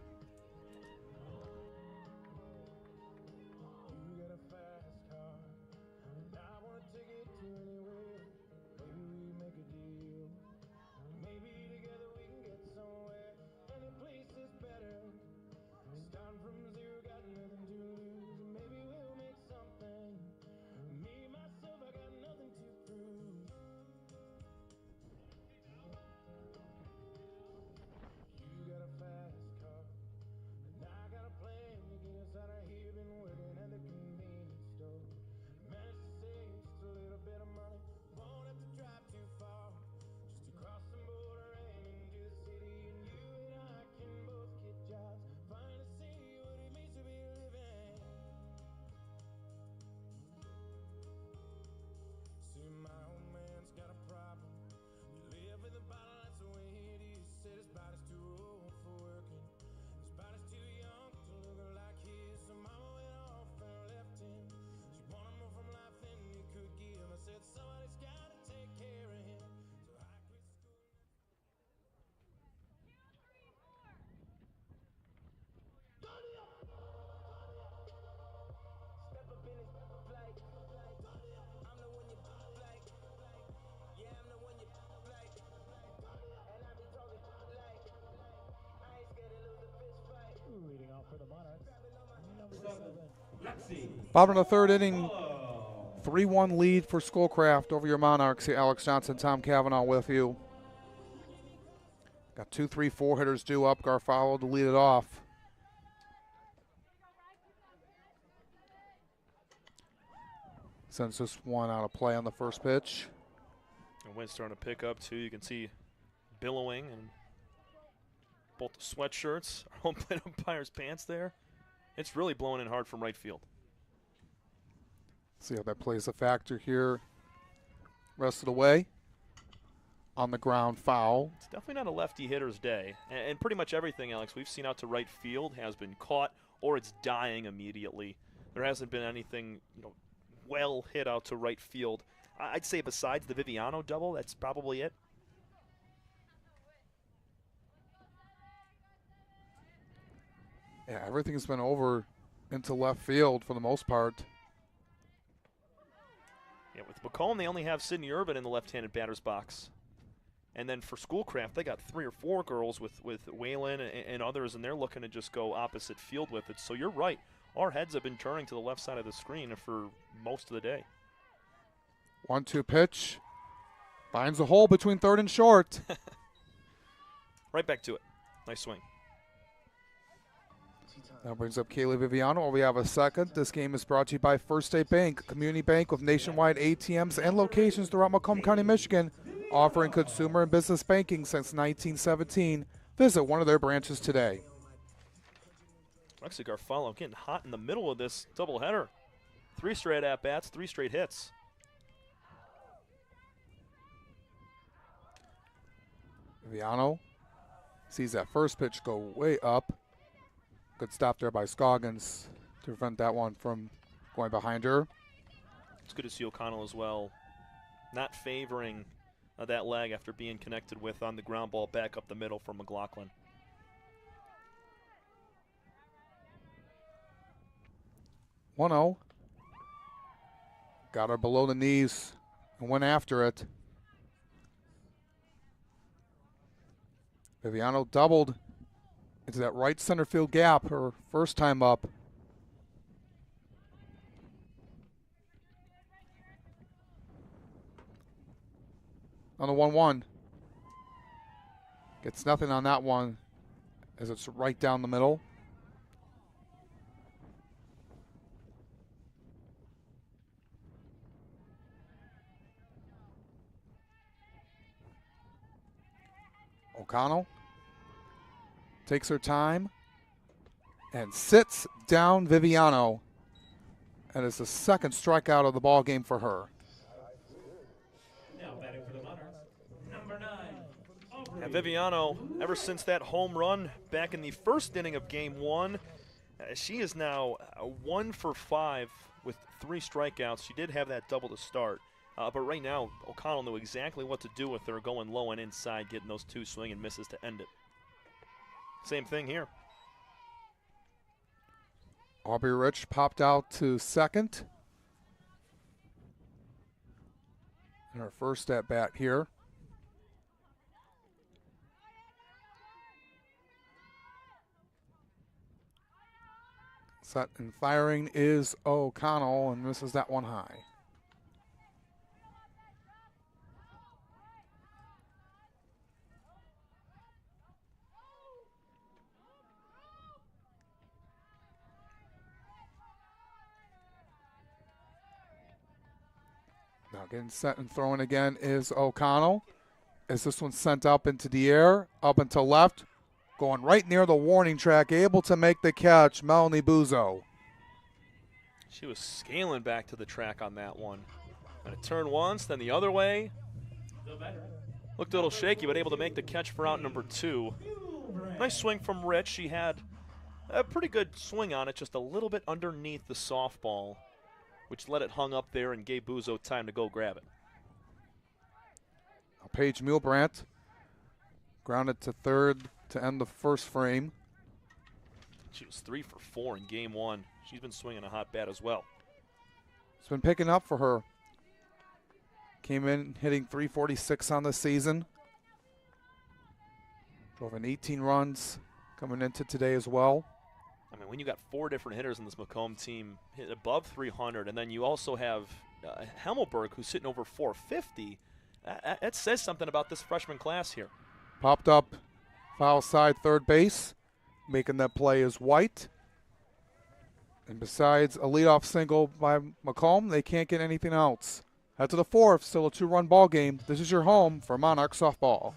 Bottom of the third inning, 3-1 lead for Schoolcraft over your Monarchs. Here, Alex Johnson, Tom Cavanaugh with you. Got 2, 3, 4 hitters due up. Garfalo to lead it off. Sends this one out of play on the first pitch. And wind's starting to pick up too. You can see billowing and both the sweatshirts, our home plate umpire's pants there. It's really blowing in hard from right field. See how that plays a factor here. Rest of the way. On the ground, foul. It's definitely not a lefty hitter's day. And pretty much everything, Alex, we've seen out to right field has been caught or it's dying immediately. There hasn't been anything, well hit out to right field. I'd say besides the Viviano double, that's probably it. Yeah, everything's been over into left field for the most part. Yeah, with Macomb, they only have Sydney Urban in the left-handed batter's box. And then for Schoolcraft, they got 3 or 4 girls with Waylon and others, and they're looking to just go opposite field with it. So you're right. Our heads have been turning to the left side of the screen for most of the day. 1-2 pitch. Finds a hole between third and short. Right back to it. Nice swing. That brings up Kaylee Viviano. We have a second. This game is brought to you by First State Bank, community bank with nationwide ATMs and locations throughout Macomb County, Michigan, offering consumer and business banking since 1917. Visit one of their branches today. Lexi Garfalo getting hot in the middle of this doubleheader. 3 straight at-bats, 3 straight hits. Viviano sees that first pitch go way up. Good stop there by Scoggins to prevent that one from going behind her. It's good to see O'Connell as well, not favoring that leg after being connected with on the ground ball back up the middle from McLaughlin. 1-0. Got her below the knees and went after it. Viviano doubled into that right center field gap her first time up. On the 1-1. Gets nothing on that one as it's right down the middle. O'Connell takes her time and sits down Viviano. And it's the second strikeout of the ball game for her. Now batting for the Monarchs, number 9. And Viviano, ever since that home run back in the first inning of Game 1, she is now 1 for 5 with 3 strikeouts. She did have that double to start. But right now, O'Connell knew exactly what to do with her, going low and inside, getting those 2 swing and misses to end it. Same thing here. Aubrey Rich popped out to second. In her first at bat here. Set and firing is O'Connell, and misses that one high. Now getting set and throwing again is O'Connell. As this one sent up into the air, up and to left, going right near the warning track, able to make the catch, Melanie Buzo. She was scaling back to the track on that one. And it turned once, then the other way. Looked a little shaky, but able to make the catch for out number 2. Nice swing from Rich. She had a pretty good swing on it, just a little bit underneath the softball, which let it hung up there and gave Buzo time to go grab it. Paige Muhlbrandt grounded to third to end the first frame. She was 3 for 4 in Game 1. She's been swinging a hot bat as well. It's been picking up for her. Came in hitting .346 on the season. Drove in 18 runs coming into today as well. I mean, when you got 4 different hitters in this Macomb team hit above 300, and then you also have Hemmelberg, who's sitting over 450, that says something about this freshman class here. Popped up foul side third base. Making that play is White. And besides a leadoff single by Macomb, they can't get anything else. Head to the 4th, still a 2-run ball game. This is your home for Monarch softball.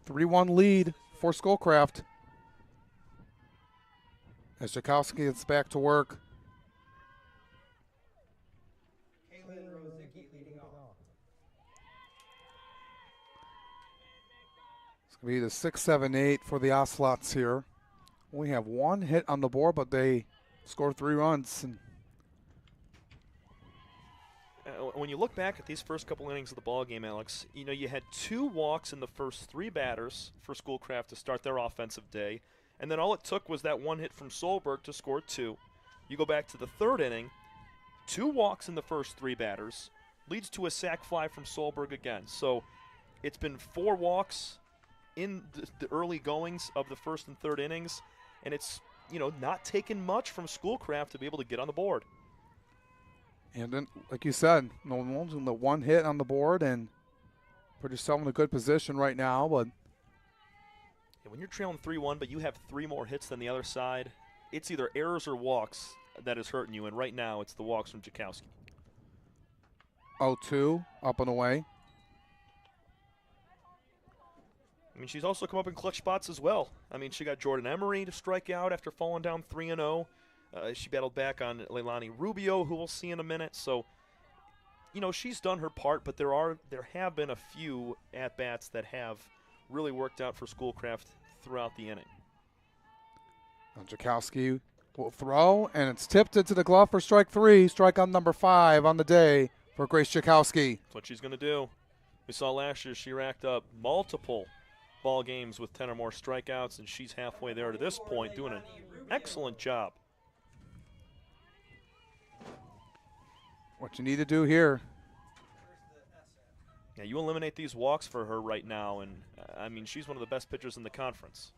Three-one lead for Schoolcraft. As Jakowski gets back to work. It's going to be the 6, 7, 8 for the Ocelots here. We have 1 hit on the board, but they scored 3 runs. And when you look back at these first couple innings of the ball game, Alex, you know, you had 2 walks in the first 3 batters for Schoolcraft to start their offensive day, and then all it took was that 1 hit from Solberg to score 2. You go back to the 3rd inning, 2 walks in the first 3 batters, leads to a sac fly from Solberg again. So it's been 4 walks in the early goings of the 1st and 3rd innings, and it's, you know, not taken much from Schoolcraft to be able to get on the board. And then, like you said, the 1 hit on the board and put yourself in a good position right now. But when you're trailing 3-1, but you have 3 more hits than the other side, it's either errors or walks that is hurting you. And right now, it's the walks from Jakowski. 0-2, up and away. I mean, she's also come up in clutch spots as well. I mean, she got Jordan Emery to strike out after falling down 3-0. She battled back on Leilani Rubio, who we'll see in a minute. So, you know, she's done her part, but there have been a few at-bats that have really worked out for Schoolcraft throughout the inning. Jakowski will throw, and it's tipped into the glove for strike 3. Strike on number 5 on the day for Grace Jakowski. That's what she's going to do. We saw last year she racked up multiple ball games with 10 or more strikeouts, and she's halfway there to this point, doing an excellent job. What you need to do here. Yeah, you eliminate these walks for her right now, and I mean, she's one of the best pitchers in the conference.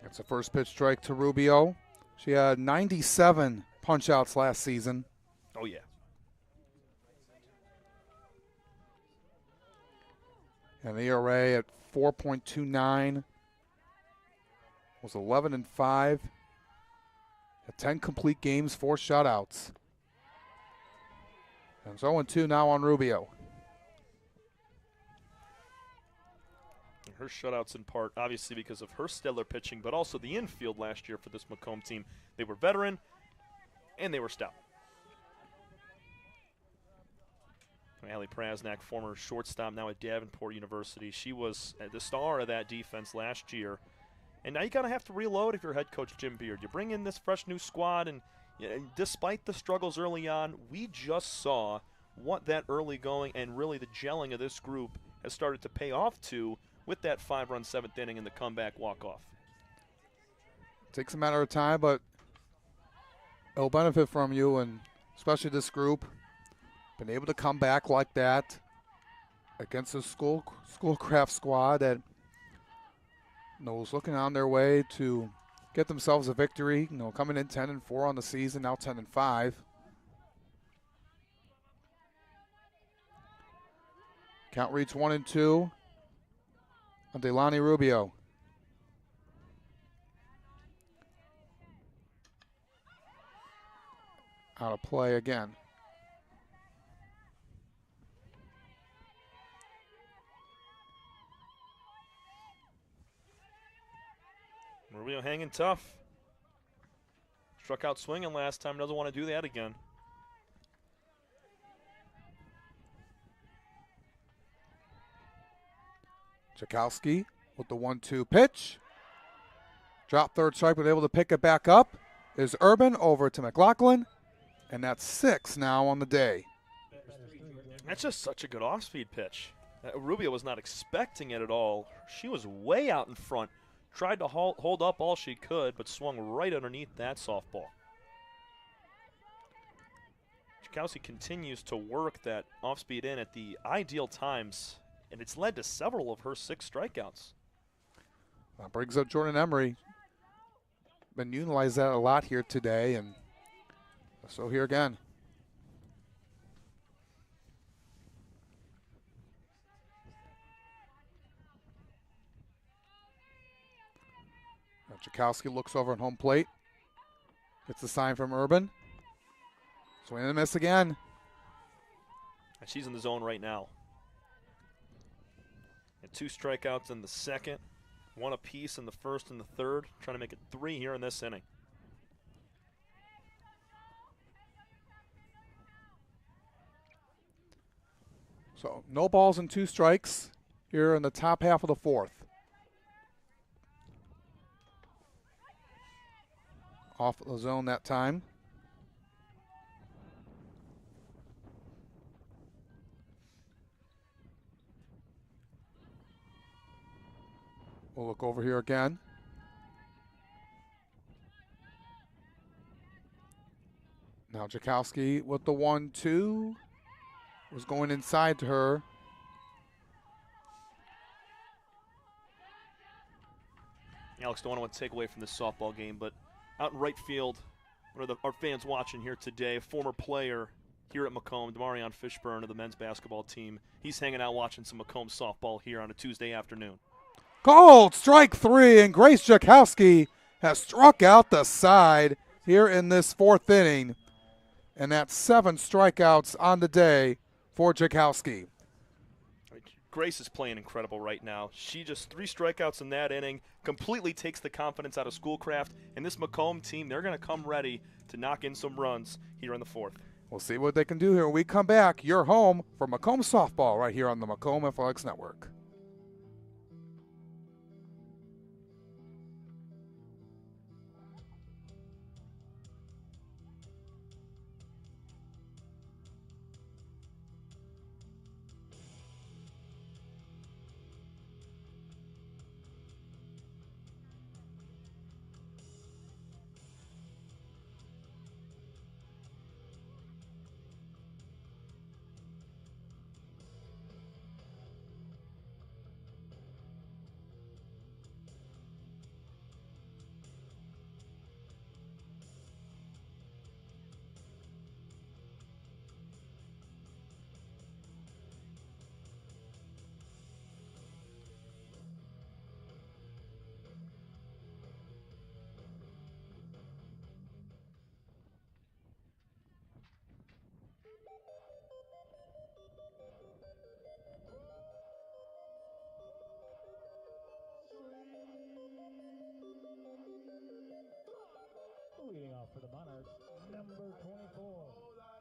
That's the first pitch strike to Rubio. She had 97 punch-outs last season. Oh, yeah. And the ERA at 4.29. Was 11-5. Had 10 complete games, 4 shutouts. And it's 0-2 now on Rubio. And her shutouts in part, obviously, because of her stellar pitching, but also the infield last year for this Macomb team. They were veteran, and they were stout. Allie Prasnak, former shortstop, now at Davenport University. She was the star of that defense last year. And now you kind of have to reload if you're head coach Jim Beard. You bring in this fresh new squad, and despite the struggles early on, we just saw what that early going and really the gelling of this group has started to pay off to with that 5-run 7th inning and the comeback walk-off. Takes a matter of time, but it'll benefit from you, and especially this group. Been able to come back like that against a Schoolcraft squad that was looking on their way to get themselves a victory. Coming in 10-4 on the season, now 10-5. Count reads 1-2. on Delani Rubio. Out of play again. Rubio hanging tough. Struck out swinging last time. Doesn't want to do that again. Jakowski with the 1-2 pitch. Drop third strike, but able to pick it back up. Is Urban over to McLaughlin. And that's 6 now on the day. That's just such a good off-speed pitch. Rubio was not expecting it at all. She was way out in front. Tried to hold up all she could, but swung right underneath that softball. Jakowski continues to work that off-speed in at the ideal times, and it's led to several of her 6 strikeouts. That brings up Jordan Emery. Been utilized that a lot here today, and so here again. Now Jakowski looks over at home plate. Gets a sign from Urban. Swing and a miss again. And she's in the zone right now. And 2 strikeouts in the second. 1 apiece in the first and the third. Trying to make it 3 here in this inning. So no balls and 2 strikes here in the top half of the 4th. Off the zone that time. We'll look over here again. Now Jakowski with the 1-2. Was going inside to her. Alex, don't want to take away from this softball game, but out in right field, one of our fans watching here today, a former player here at Macomb, Demarion Fishburne of the men's basketball team. He's hanging out watching some Macomb softball here on a Tuesday afternoon. Called strike 3, and Grace Jakowski has struck out the side here in this 4th inning. And that's 7 strikeouts on the day for Jakowski. Grace is playing incredible right now. She just 3 strikeouts in that inning, completely takes the confidence out of Schoolcraft. And this Macomb team, they're going to come ready to knock in some runs here in the 4th. We'll see what they can do here when we come back. You're home for Macomb softball right here on the Macomb Athletics Network. Leading off for the Monarchs, number 24,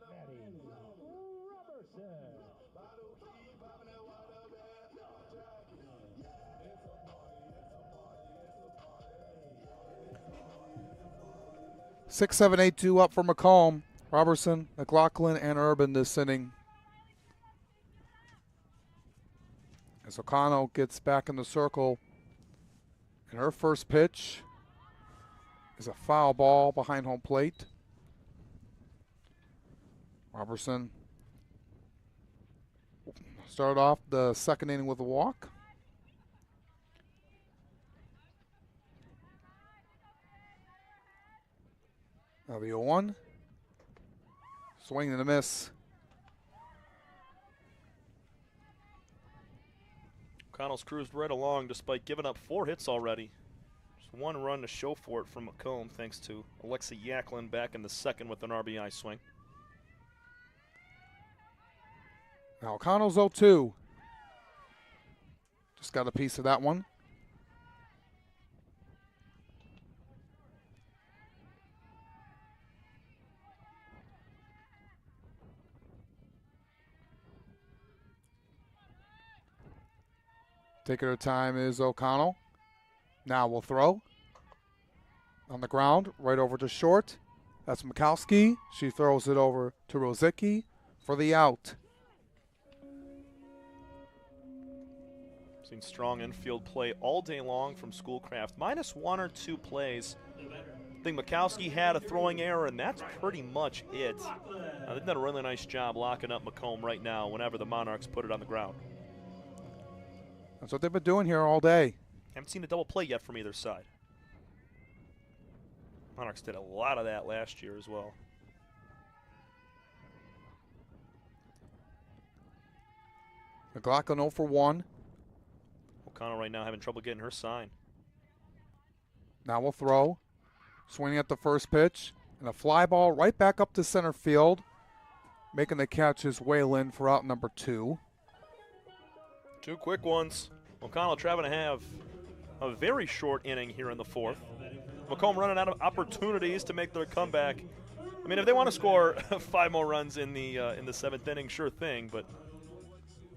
Maddie Robertson. 6, 7, 8, 2 up for Macomb. Robertson, McLaughlin, and Urban this inning. As O'Connell gets back in the circle. And her first pitch is a foul ball behind home plate. Robertson started off the second inning with a walk. Now the 0-1. Swing and a miss. O'Connell's cruised right along despite giving up 4 hits already. Just 1 run to show for it from Macomb, thanks to Alexi Yaklin back in the second with an RBI swing. Now O'Connell's 0-2. Just got a piece of that one. Taking her time is O'Connell. Now we'll throw. On the ground, right over to short. That's Mikowski. She throws it over to Rosicki for the out. Seen strong infield play all day long from Schoolcraft. Minus 1 or 2 plays. I think Mikowski had a throwing error, and that's pretty much it. They've done a really nice job locking up Macomb right now whenever the Monarchs put it on the ground. That's what they've been doing here all day. Haven't seen a double play yet from either side. Monarchs did a lot of that last year as well. McLaughlin 0 for 1. O'Connell right now having trouble getting her sign. Now we'll throw. Swinging at the first pitch. And a fly ball right back up to center field. Making the catch is Waylon for out number 2. 2 quick ones. O'Connell trying to have a very short inning here in the 4th. Macomb running out of opportunities to make their comeback. I mean, if they want to score 5 more runs in the 7th inning, sure thing, but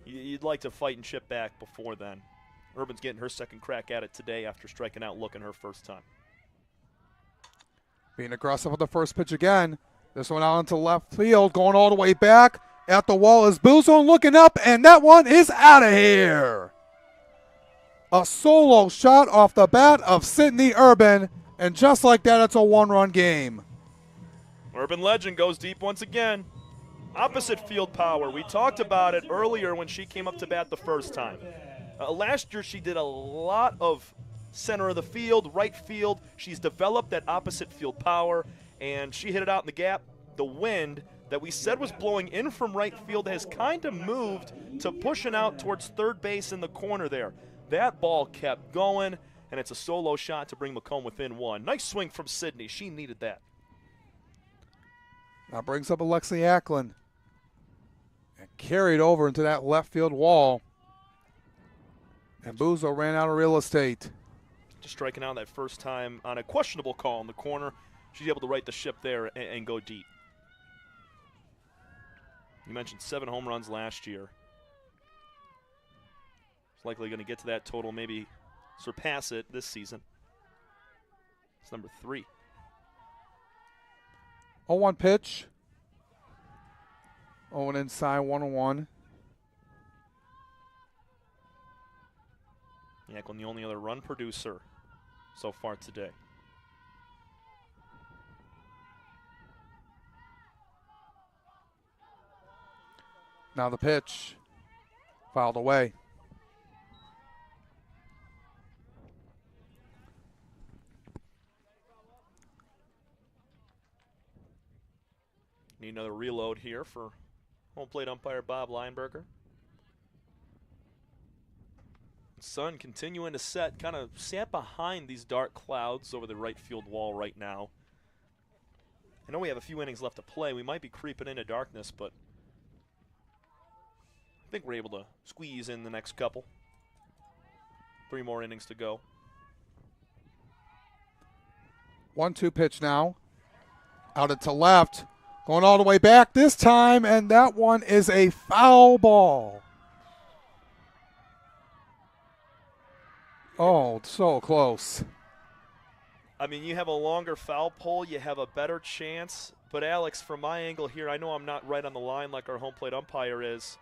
you'd like to fight and chip back before then. Urban's getting her second crack at it today after striking out looking her first time. Being aggressive with the first pitch again. This one out into left field, going all the way back. At the wall is Boozone looking up, and that one is out of here. A solo shot off the bat of Sydney Urban, and just like that, it's a 1-run game. Urban legend goes deep once again. Opposite field power. We talked about it earlier when she came up to bat the first time. Last year she did a lot of center of the field, right field. She's developed that opposite field power, and she hit it out in the gap. The wind that we said was blowing in from right field has kind of moved to pushing out towards third base in the corner there. That ball kept going, and it's a solo shot to bring Macomb within 1. Nice swing from Sydney. She needed that. Now brings up Alexi Yaklin. And carried over into that left field wall. And Buzo ran out of real estate. Just striking out that first time on a questionable call in the corner. She's able to right the ship there and go deep. You mentioned 7 home runs last year. It's likely going to get to that total, maybe surpass it this season. It's number 3. 0-1 pitch. 0 inside, 1-1. Yaklin, the only other run producer so far today. Now the pitch. Fouled away. Need another reload here for home plate umpire Bob Lineberger. Sun continuing to set, kind of sat behind these dark clouds over the right field wall right now. I know we have a few innings left to play. We might be creeping into darkness, but I think we're able to squeeze in the next couple. 3 more innings to go. 1-2 pitch now. Out it to left. Going all the way back this time, and that one is a foul ball. Oh, so close. I mean, you have a longer foul pole, you have a better chance. But, Alex, from my angle here, I know I'm not right on the line like our home plate umpire is.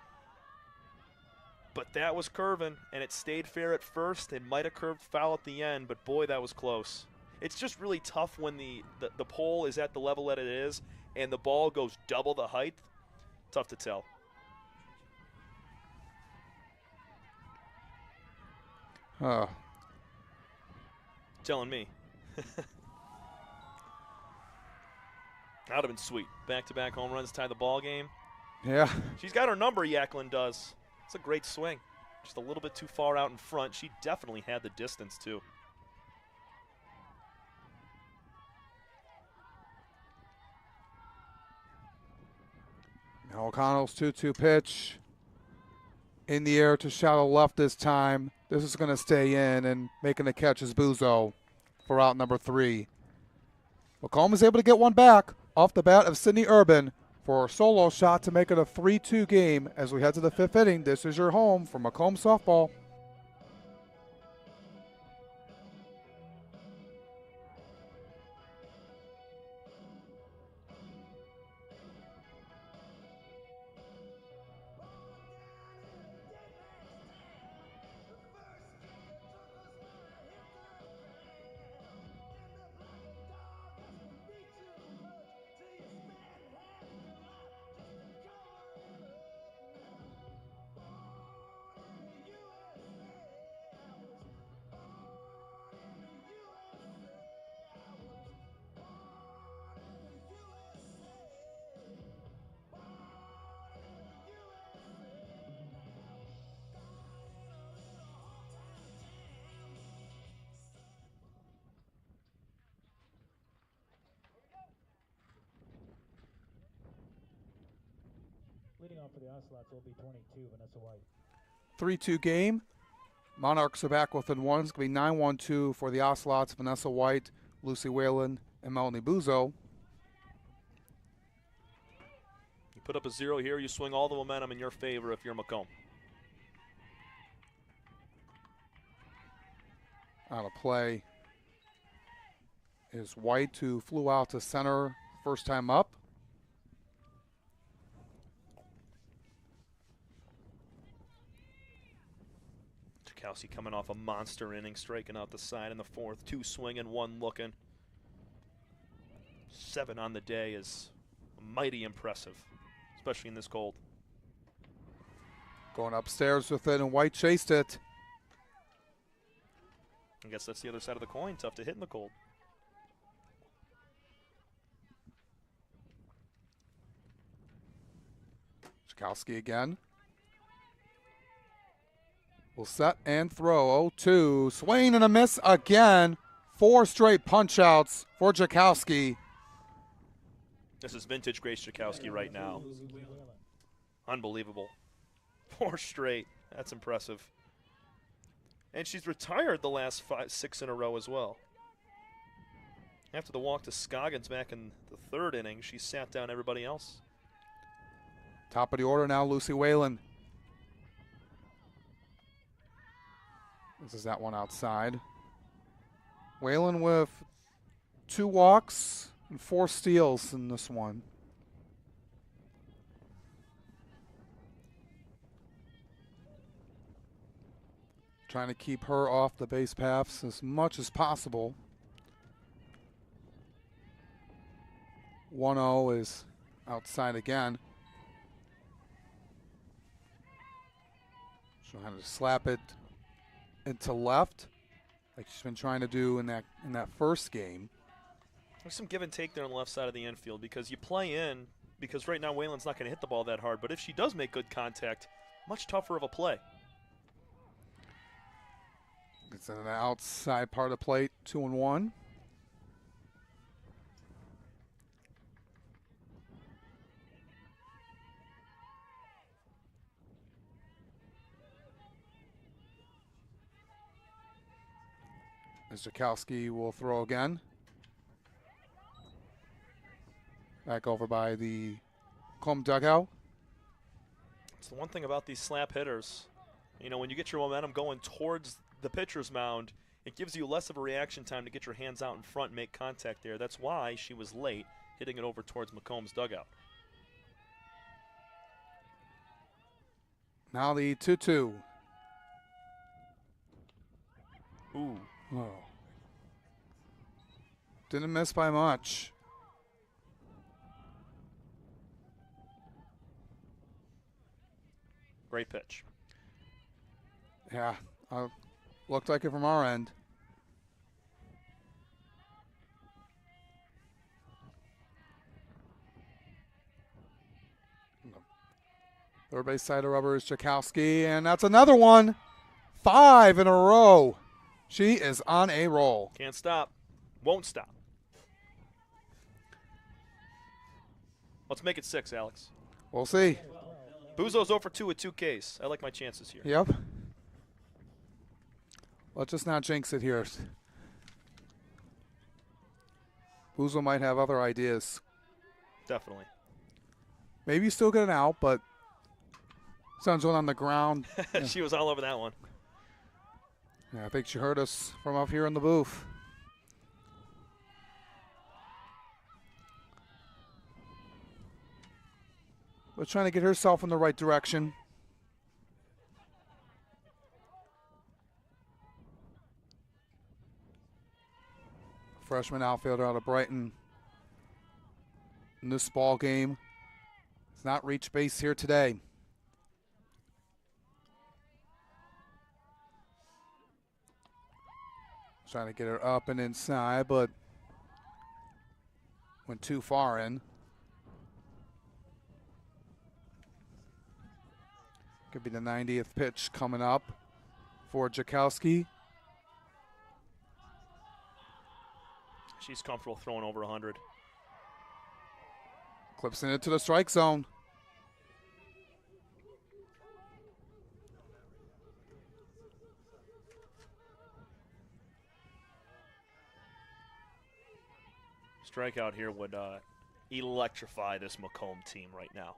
But that was curving, and it stayed fair at first. It might have curved foul at the end, but, boy, that was close. It's just really tough when the pole is at the level that it is and the ball goes double the height. Tough to tell. Telling me. That would have been sweet. Back-to-back home runs tie the ball game. Yeah. She's got her number, Yaklin does. It's a great swing. Just a little bit too far out in front. She definitely had the distance, too. Now O'Connell's 2-2 pitch. In the air to shallow left this time. This is going to stay in, and making the catch is Buzo for out number 3. Macomb is able to get one back off the bat of Sydney Urban for a solo shot to make it a 3-2 game as we head to the 5th inning. This is your home for Macomb softball. Leading off for the Ocelots will be 22, Vanessa White. 3-2 game. Monarchs are back within one. It's going to be 9-1-2 for the Ocelots. Vanessa White, Lucy Whalen, and Melanie Buzo. You put up a 0 here, you swing all the momentum in your favor if you're Macomb. Out of play is White, who flew out to center first time up. Kelsey coming off a monster inning, striking out the side in the 4th. 2 swinging, 1 looking. 7 on the day is mighty impressive, especially in this cold. Going upstairs with it, and White chased it. I guess that's the other side of the coin. Tough to hit in the cold. Chakowski again. Will set and throw. 0-2. Swing and a miss again. 4 straight punch-outs for Jakowski. This is vintage Grace Jakowski right now. Unbelievable. 4 straight. That's impressive. And she's retired the last 6 in a row as well. After the walk to Scoggins back in the 3rd inning, she sat down everybody else. Top of the order now, Lucy Whalen. This is that one outside. Whalen with 2 walks and 4 steals in this one. Trying to keep her off the base paths as much as possible. 1-0 is outside again. Trying to slap it into left, like she's been trying to do in that first game. There's some give and take there on the left side of the infield because you play in, because right now Whalen's not going to hit the ball that hard, but if she does make good contact, much tougher of a play. It's in the outside part of the plate, 2-1. As Jakowski will throw again. Back over by the Macomb dugout. It's the one thing about these slap hitters. You know, when you get your momentum going towards the pitcher's mound, it gives you less of a reaction time to get your hands out in front and make contact there. That's why she was late, hitting it over towards Macomb's dugout. Now the 2-2. Ooh. Oh. Didn't miss by much. Great pitch. Yeah, looked like it from our end. Third base side of rubber is Jakowski, and that's another one. 5 in a row. She is on a roll. Can't stop. Won't stop. Let's make it 6, Alex. We'll see. Buzo's 0 for 2 with 2 Ks. I like my chances here. Yep. Let's just not jinx it here. Buzo might have other ideas. Definitely. Maybe still get an out, but Sun's one on the ground. Yeah. She was all over that one. Yeah, I think she heard us from up here in the booth. But trying to get herself in the right direction. Freshman outfielder out of Brighton in this ball game. Has not reached base here today. Trying to get her up and inside, but went too far in. Could be the 90th pitch coming up for Jakowski. She's comfortable throwing over 100. Clips in it to the strike zone. Strikeout here would electrify this Macomb team right now.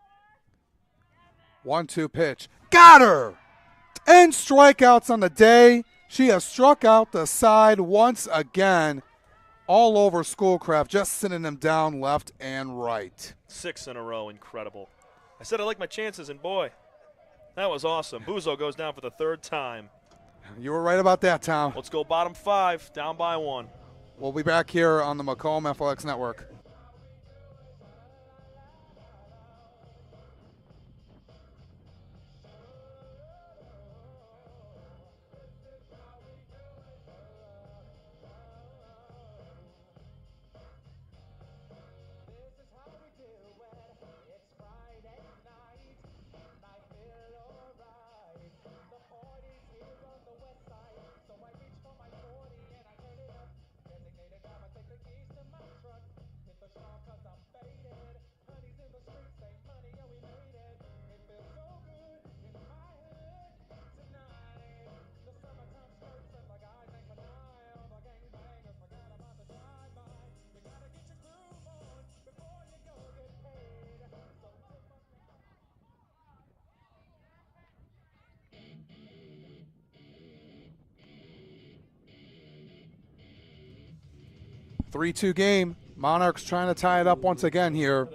1-2 pitch. Got her! And strikeouts on the day. She has struck out the side once again. All over Schoolcraft, just sending them down left and right. 6 in a row, incredible. I said I like my chances, and boy, that was awesome. Buzo goes down for the 3rd time. You were right about that, Tom. Let's go bottom 5, down by 1. We'll be back here on the Macomb Athletics Network. Three-two game. Monarchs trying to tie it up once again here.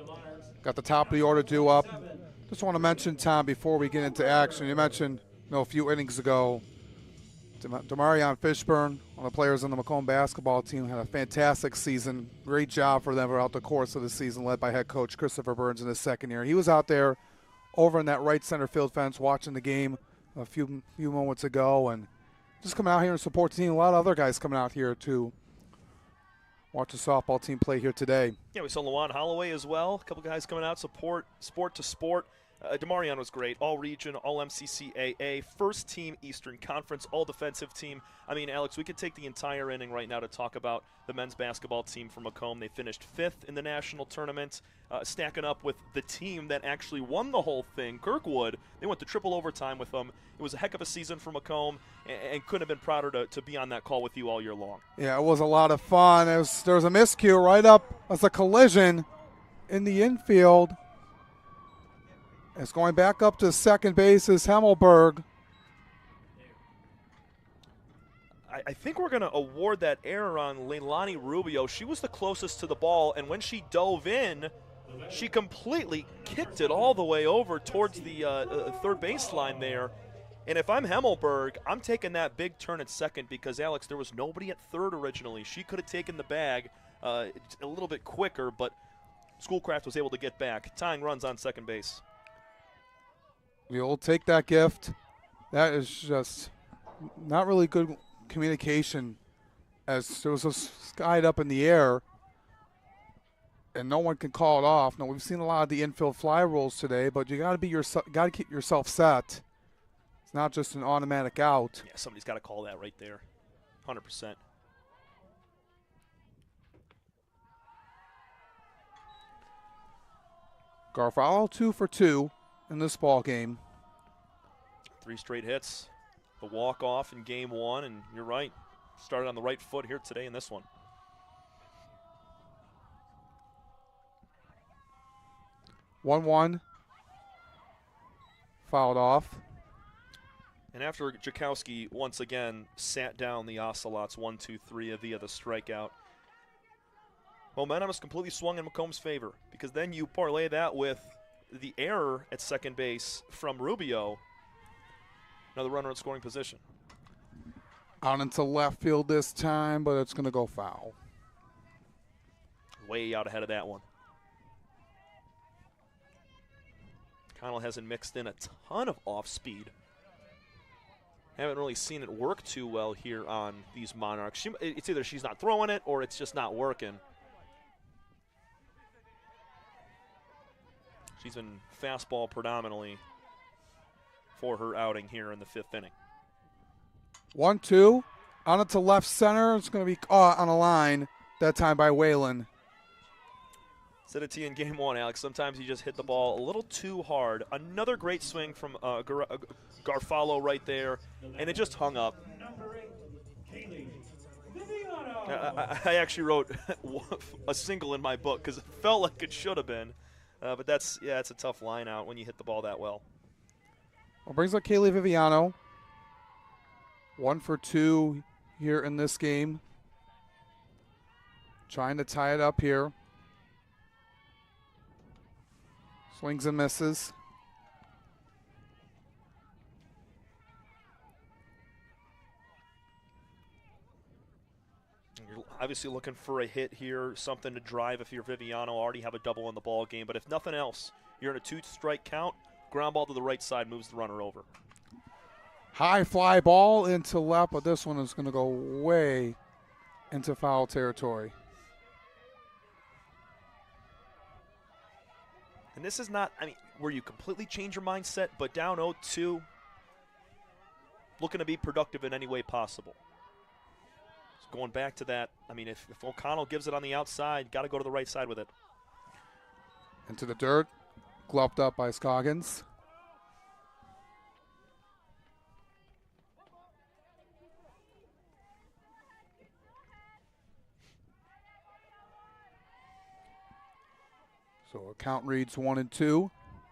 Got the top of the order due up. Just want to mention, Tom, before we get into action, you mentioned a few innings ago, Demarion Fishburne, one of the players on the Macomb basketball team, had a fantastic season. Great job for them throughout the course of the season, led by head coach Christopher Burns in his second year. He was out there over in that right center field fence watching the game a few moments ago and just coming out here and support the team. A lot of other guys coming out here to watch the softball team play here today. Yeah, we saw Lawan Holloway as well. A couple guys coming out, support, sport to sport. Demarion was great. All region, all MCCAA, first team Eastern Conference, all defensive team. I mean, Alex, we could take the entire inning right now to talk about the men's basketball team from Macomb. They finished 5th in the national tournament, stacking up with the team that actually won the whole thing, Kirkwood. They went to triple overtime with them. It was a heck of a season for Macomb, and couldn't have been prouder to be on that call with you all year long. Yeah, it was a lot of fun. There was a miscue right up as a collision in the infield. It's going back up to second base is Hemmelberg. I think we're going to award that error on Leilani Rubio. She was the closest to the ball, and when she dove in, she completely kicked it all the way over towards the third baseline there. And if I'm Hemmelberg, I'm taking that big turn at second because, Alex, there was nobody at third originally. She could have taken the bag a little bit quicker, but Schoolcraft was able to get back. Tying runs on second base. You'll take that gift. That is just not really good communication as there was a skide up in the air. and no one can call it off. Now, we've seen a lot of the infield fly rules today, but you got to keep yourself set. It's not just an automatic out. Yeah, somebody's got to call that right there. 100%. Garfalo 2 for 2 in this ball game. 3 straight hits. The walk-off in game 1, and you're right. Started on the right foot here today in this one. 1-1. Fouled off. And after Jakowski once again sat down the Ocelots 1-2-3 via the strikeout, momentum is completely swung in Macomb's favor, because then you parlay that with the error at second base from Rubio. Another runner in scoring position. Out into left field this time, but it's going to go foul. Way out ahead of that one. Connell hasn't mixed in a ton of off-speed. Haven't really seen it work too well here on these Monarchs. It's either she's not throwing it or it's just not working. She's been fastball predominantly for her outing here in the 5th inning. 1-2. On it to left center. It's going to be caught on a line, that time by Whalen. Said it to you in game 1, Alex. Sometimes you just hit the ball a little too hard. Another great swing from Garfalo right there, and it just hung up. I actually wrote a single in my book because it felt like it should have been. But it's a tough line out when you hit the ball that well. Well, brings up Kaylee Viviano. 1 for 2 here in this game. Trying to tie it up here. Swings and misses. You're obviously looking for a hit here, something to drive if you're Viviano. Already have a double in the ball game, but if nothing else, you're in a 2-strike count. Ground ball to the right side moves the runner over. High fly ball into left, but this one is going to go way into foul territory. And this is not, where you completely change your mindset, but down 0-2, looking to be productive in any way possible. So going back to that, if O'Connell gives it on the outside, got to go to the right side with it. Into the dirt, gloved up by Scoggins. So a count reads 1-2.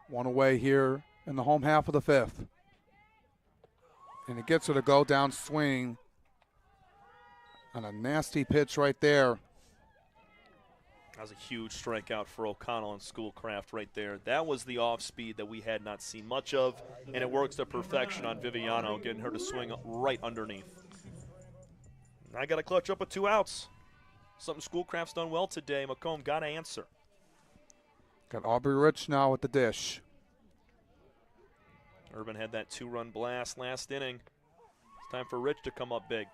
1 away here in the home half of the 5th. And it gets her to go down swing on a nasty pitch right there. That was a huge strikeout for O'Connell and Schoolcraft right there. That was the off-speed that we had not seen much of, and it works to perfection on Viviano, getting her to swing right underneath. I got to clutch up with 2 outs. Something Schoolcraft's done well today. Macomb got to answer. Got Aubrey Rich now with the dish. Urban had that 2-run blast last inning. It's time for Rich to come up big.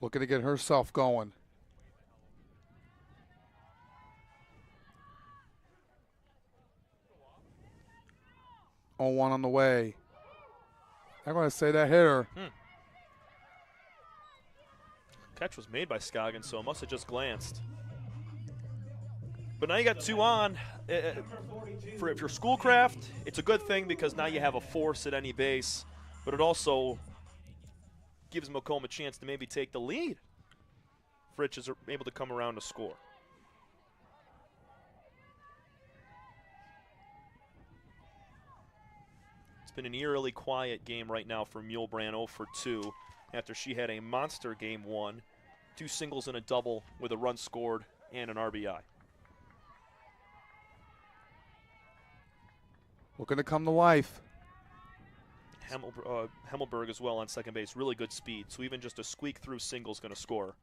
Looking to get herself going. Oh, 1 on the way. I'm going to say that hit her. Catch was made by Scoggins, so it must have just glanced. But now you got 2 on. If you're Schoolcraft, it's a good thing because now you have a force at any base, but it also gives Macomb a chance to maybe take the lead. Fritsch is able to come around to score. It's been an eerily quiet game right now for Mulebrand, 0 for 2. After she had a monster game 1, 2 singles and a double with a run scored and an RBI. Looking to come to life. Hemmelberg as well on second base. Really good speed. So even just a squeak through single is going to score.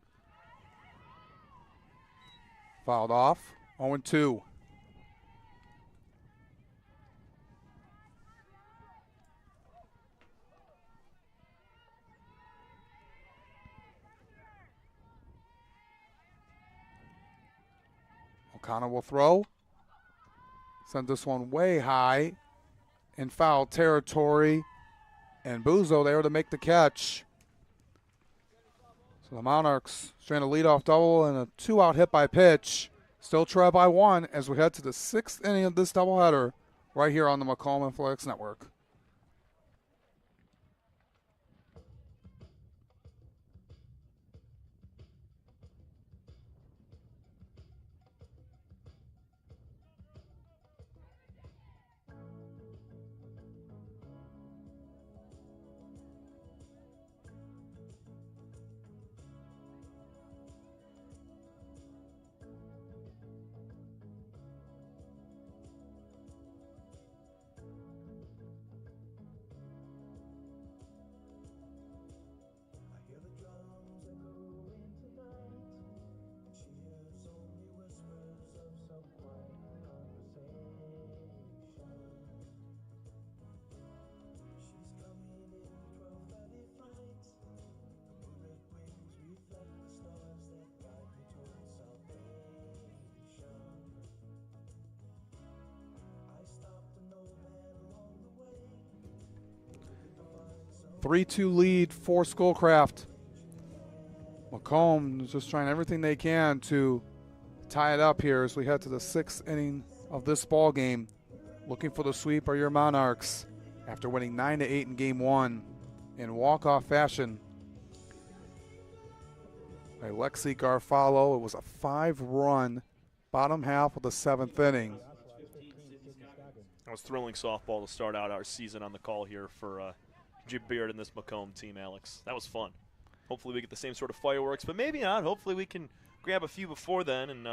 Fouled off. 0-2. O'Connor will throw. Send this one way high in foul territory. And Buzo there to make the catch. So the Monarchs trying to lead off double and a 2-out hit by pitch. Still trail by 1 as we head to the 6th inning of this doubleheader right here on the Macomb Athletics Network. A 3-2 lead for Schoolcraft. Macomb is just trying everything they can to tie it up here as we head to the 6th inning of this ball game. Looking for the sweep are your Monarchs after winning 9-8 in game 1 in walk-off fashion. By Lexi Garfalo, it was a 5-run bottom half of the 7th inning. That was thrilling softball to start out our season on the call here for Jim Beard and this Macomb team, Alex. That was fun. Hopefully we get the same sort of fireworks, but maybe not. Hopefully we can grab a few before then and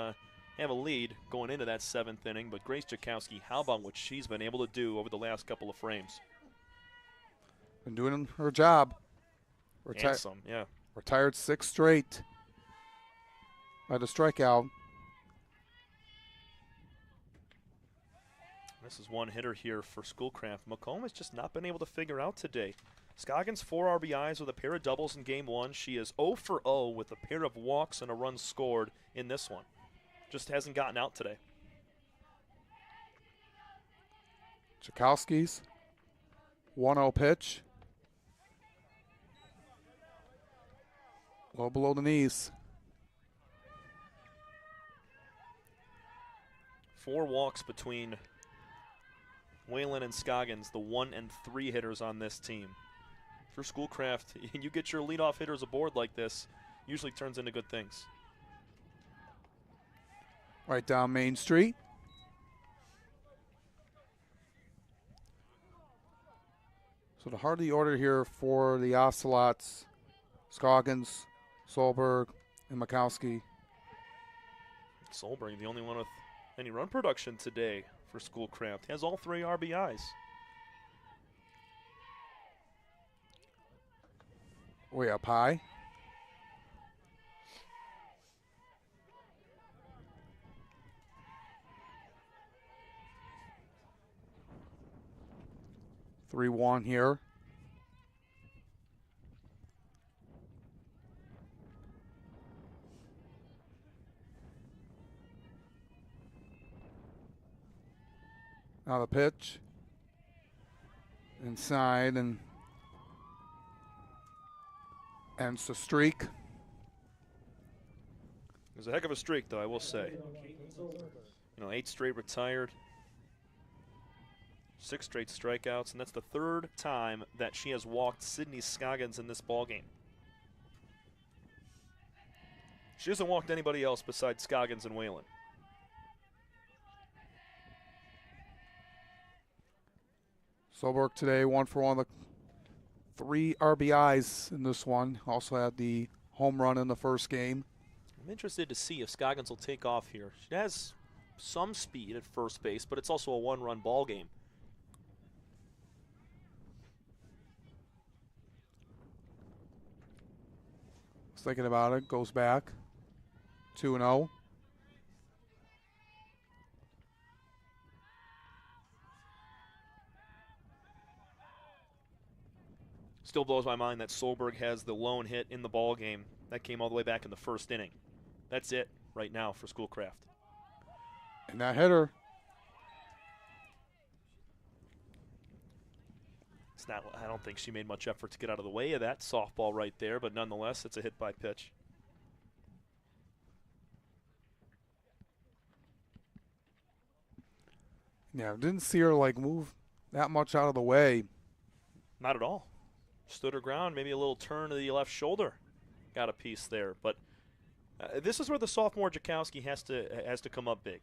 have a lead going into that 7th inning. But Grace Jakowski, how about what she's been able to do over the last couple of frames? Been doing her job. And some, yeah. Retired 6 straight by the strikeout. This is one hitter here for Schoolcraft. Macomb has just not been able to figure out today. Scoggins 4 RBIs with a pair of doubles in game 1. She is 0 for 0 with a pair of walks and a run scored in this one. Just hasn't gotten out today. Jakowski's 1-0 pitch. Low below the knees. 4 walks between Whalen and Scoggins, the 1 and 3 hitters on this team. For Schoolcraft, you get your leadoff hitters aboard like this, usually turns into good things. Right down Main Street. So the heart of the order here for the Ocelots, Scoggins, Solberg, and Makowski. Solberg, the only one with any run production today for Schoolcraft. He has all 3 RBIs. Way up high. Three one here. Now the pitch. Inside and ends the streak. It was a heck of a streak, though, I will say. 8 straight retired, 6 straight strikeouts, and that's the 3rd time that she has walked Sydney Scoggins in this ballgame. She hasn't walked anybody else besides Scoggins and Whalen. Solberg today 1 for 1, 3 RBIs in this one. Also had the home run in the first game. I'm interested to see if Scoggins will take off here. She has some speed at first base, but it's also a 1-run ball game. Was thinking about it, goes back 2-0. Still blows my mind that Solberg has the lone hit in the ball game. That came all the way back in the 1st inning. That's it right now for Schoolcraft. And that hitter. It's not. I don't think she made much effort to get out of the way of that softball right there, but nonetheless, it's a hit by pitch. Yeah, didn't see her like move that much out of the way. Not at all. Stood her ground, maybe a little turn to the left shoulder. Got a piece there, but this is where the sophomore Jakowski has to come up big.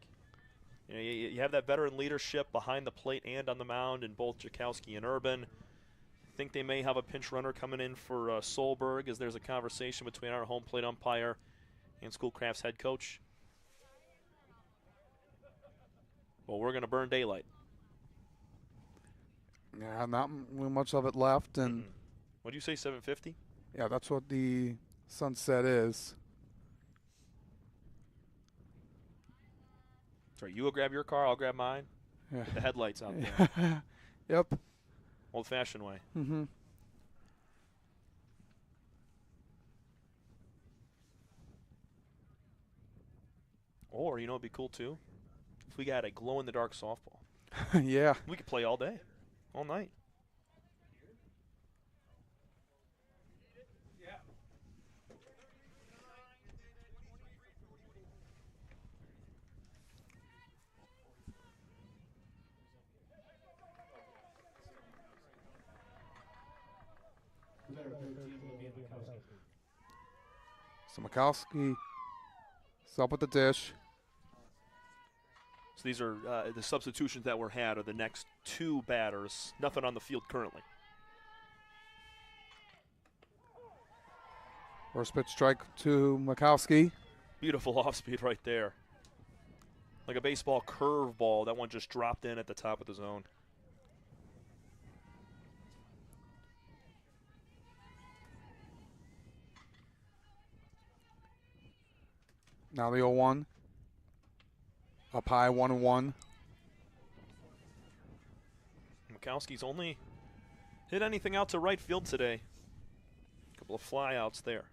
You know, you have that veteran leadership behind the plate and on the mound in both Jakowski and Urban. I think they may have a pinch runner coming in for Solberg, as there's a conversation between our home plate umpire and Schoolcraft's head coach. Well, we're going to burn daylight. Yeah, not much of it left, and what do you say, 7:50? Yeah, that's what the sunset is. Sorry, you will grab your car, I'll grab mine. Yeah. Get the headlights out there. Yep. Old-fashioned way. Mm-hmm. Or, you know, it'd be cool too, if we got a glow-in-the-dark softball. Yeah. We could play all day, all night. So Mikowski is up with the dish. So these are the substitutions that were had are the next two batters. Nothing on the field currently. First pitch strike to Mikowski. Beautiful off speed right there. Like a baseball curveball. That one just dropped in at the top of the zone. Now the 0-1. Up high, 1-1. Mikowski's only hit anything out to right field today. A couple of flyouts there.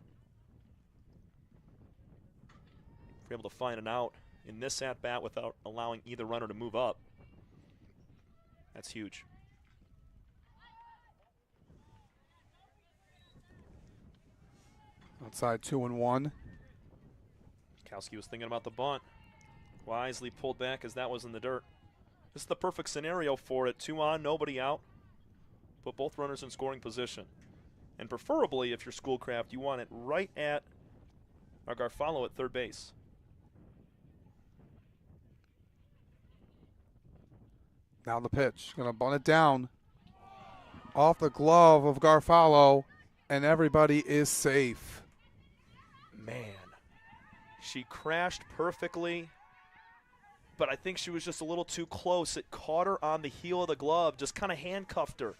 If we're able to find an out in this at-bat without allowing either runner to move up, that's huge. Outside 2-1. Mikowski was thinking about the bunt. Wisely pulled back as that was in the dirt. This is the perfect scenario for it. 2 on, nobody out. Put both runners in scoring position. And preferably, if you're Schoolcraft, you want it right at our Garfalo at third base. Now the pitch. Going to bunt it down. Off the glove of Garfalo, and everybody is safe. Man. She crashed perfectly, but I think she was just a little too close. It caught her on the heel of the glove, just kind of handcuffed her.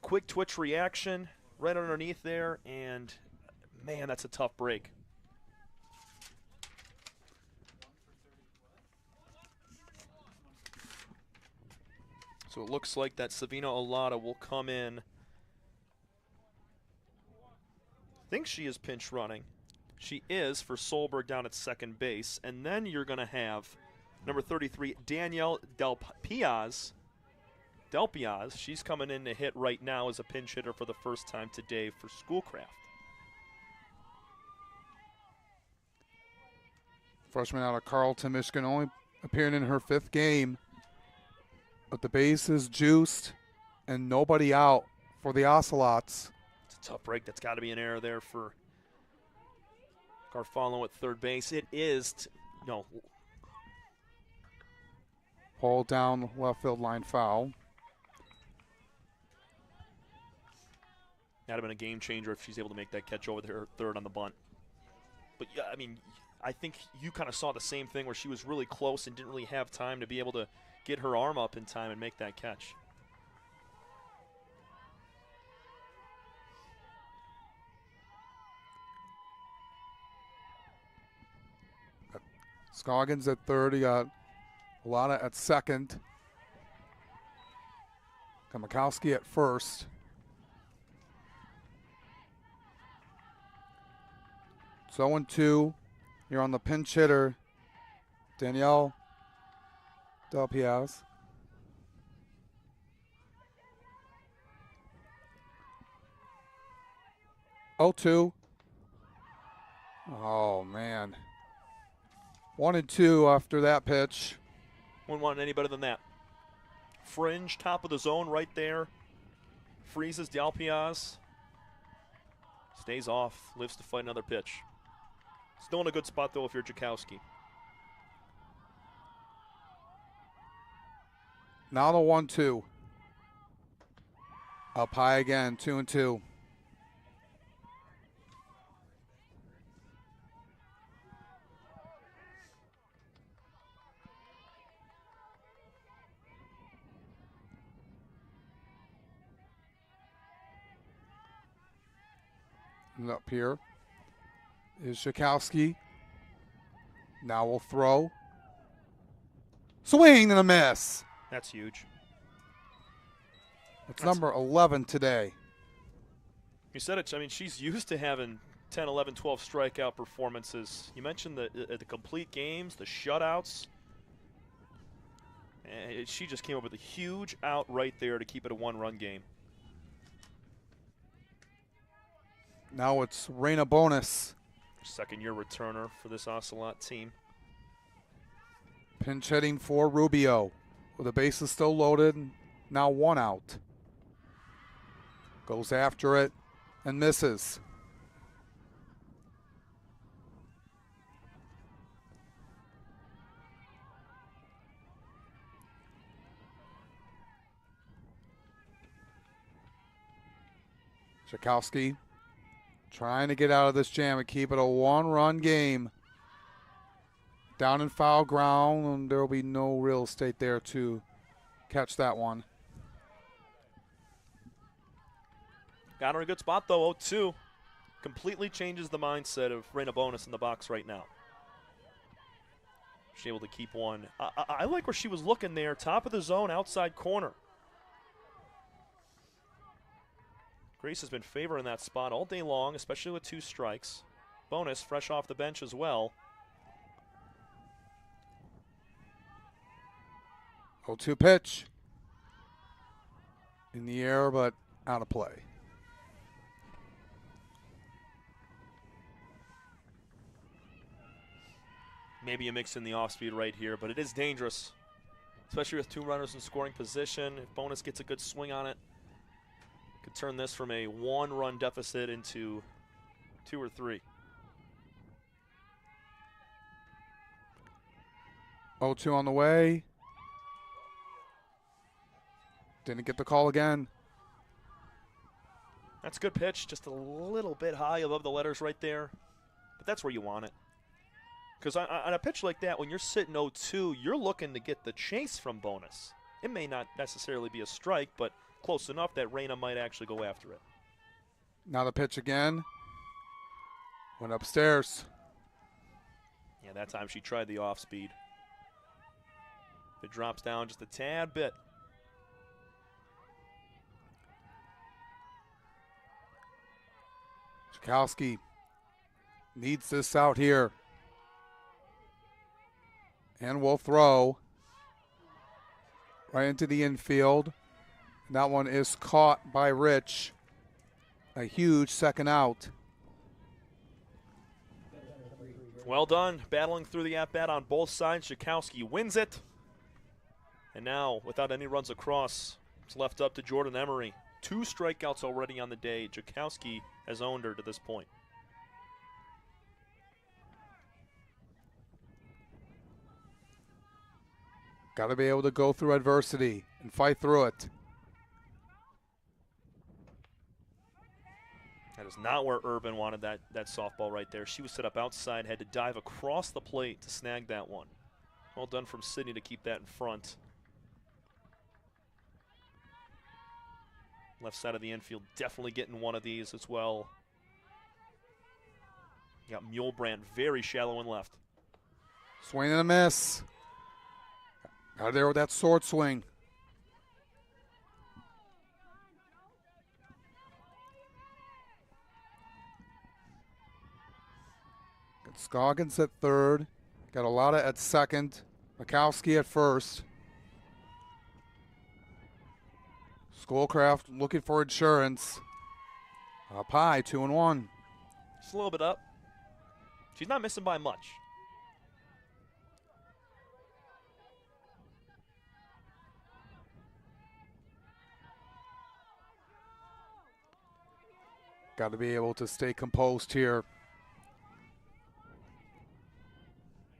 Quick twitch reaction right underneath there, and man, that's a tough break. So it looks like that Savina Olata will come in. I think she is pinch running. She is for Solberg down at second base. And then you're going to have number 33, Danielle Del Piaz. She's coming in to hit right now as a pinch hitter for the first time today for Schoolcraft. Freshman out of Carleton, Michigan, only appearing in her 5th game. But the base is juiced and nobody out for the Ocelots. It's a tough break. That's got to be an error there for Garfalo at third base. It is, no. Pulled down left field line foul. That'd have been a game changer if she's able to make that catch over there third on the bunt. But yeah, I mean, I think you kind of saw the same thing where she was really close and didn't really have time to be able to get her arm up in time and make that catch. Scoggins at third. You got Olata at second. Got Mikowski at first. So 0-2. You're on the pinch hitter. Danielle LPS. Oh, 2. Oh, man. 1 and 2 after that pitch. Wouldn't want any better than that. Fringe, top of the zone right there. Freezes Dalpiaz. Stays off, lives to fight another pitch. Still in a good spot, though, if you're Jakowski. Now the 1-2. Up high again, 2 and 2. And up here is Jakowski. Now we'll throw. Swing and a miss. That's huge. It's number 11 today. You said it. I mean, she's used to having 10, 11, 12 strikeout performances. You mentioned the complete games, the shutouts. And she just came up with a huge out right there to keep it a one-run game. Now it's Raina Bonus. Second-year returner for this Ocelot team. Pinch hitting for Rubio. With the bases still loaded. Now 1 out. Goes after it and misses. Jakowski trying to get out of this jam and keep it a 1-run game. Down in foul ground, and there will be no real estate there to catch that one. Got her in a good spot, though, 0-2. Completely changes the mindset of Raina Bonus in the box right now. She's able to keep one. I like where she was looking there. Top of the zone, outside corner. Grace has been favoring that spot all day long, especially with 2 strikes. Bonus, fresh off the bench as well. 0-2 pitch. In the air, but out of play. Maybe a mix in the off-speed right here, but it is dangerous, especially with 2 runners in scoring position. If Bonus gets a good swing on it, could turn this from a 1-run deficit into 2 or 3. 0-2 on the way. Didn't get the call again. That's a good pitch, just a little bit high above the letters right there. But that's where you want it. Because on a pitch like that, when you're sitting 0-2, you're looking to get the chase from Bonus. It may not necessarily be a strike, but close enough that Raina might actually go after it. Now the pitch again. Went upstairs. Yeah, that time she tried the off-speed. It drops down just a tad bit. Jakowski needs this out here. And will throw right into the infield. That one is caught by Rich. A huge second out. Well done, battling through the at-bat on both sides. Jakowski wins it. And now, without any runs across, it's left up to Jordan Emery. 2 strikeouts already on the day. Jakowski has owned her to this point. Got to be able to go through adversity and fight through it. That is not where Urban wanted that softball right there. She was set up outside, had to dive across the plate to snag that one. Well done from Sydney to keep that in front. Left side of the infield, definitely getting one of these as well. You got Mulebrand very shallow and left. Swing and a miss. Out there with that sword swing. Got Scoggins at third. Got Alada at second. Makowski at first. Schoolcraft looking for insurance. Up high, 2-1. Just a little bit up. She's not missing by much. Got to be able to stay composed here.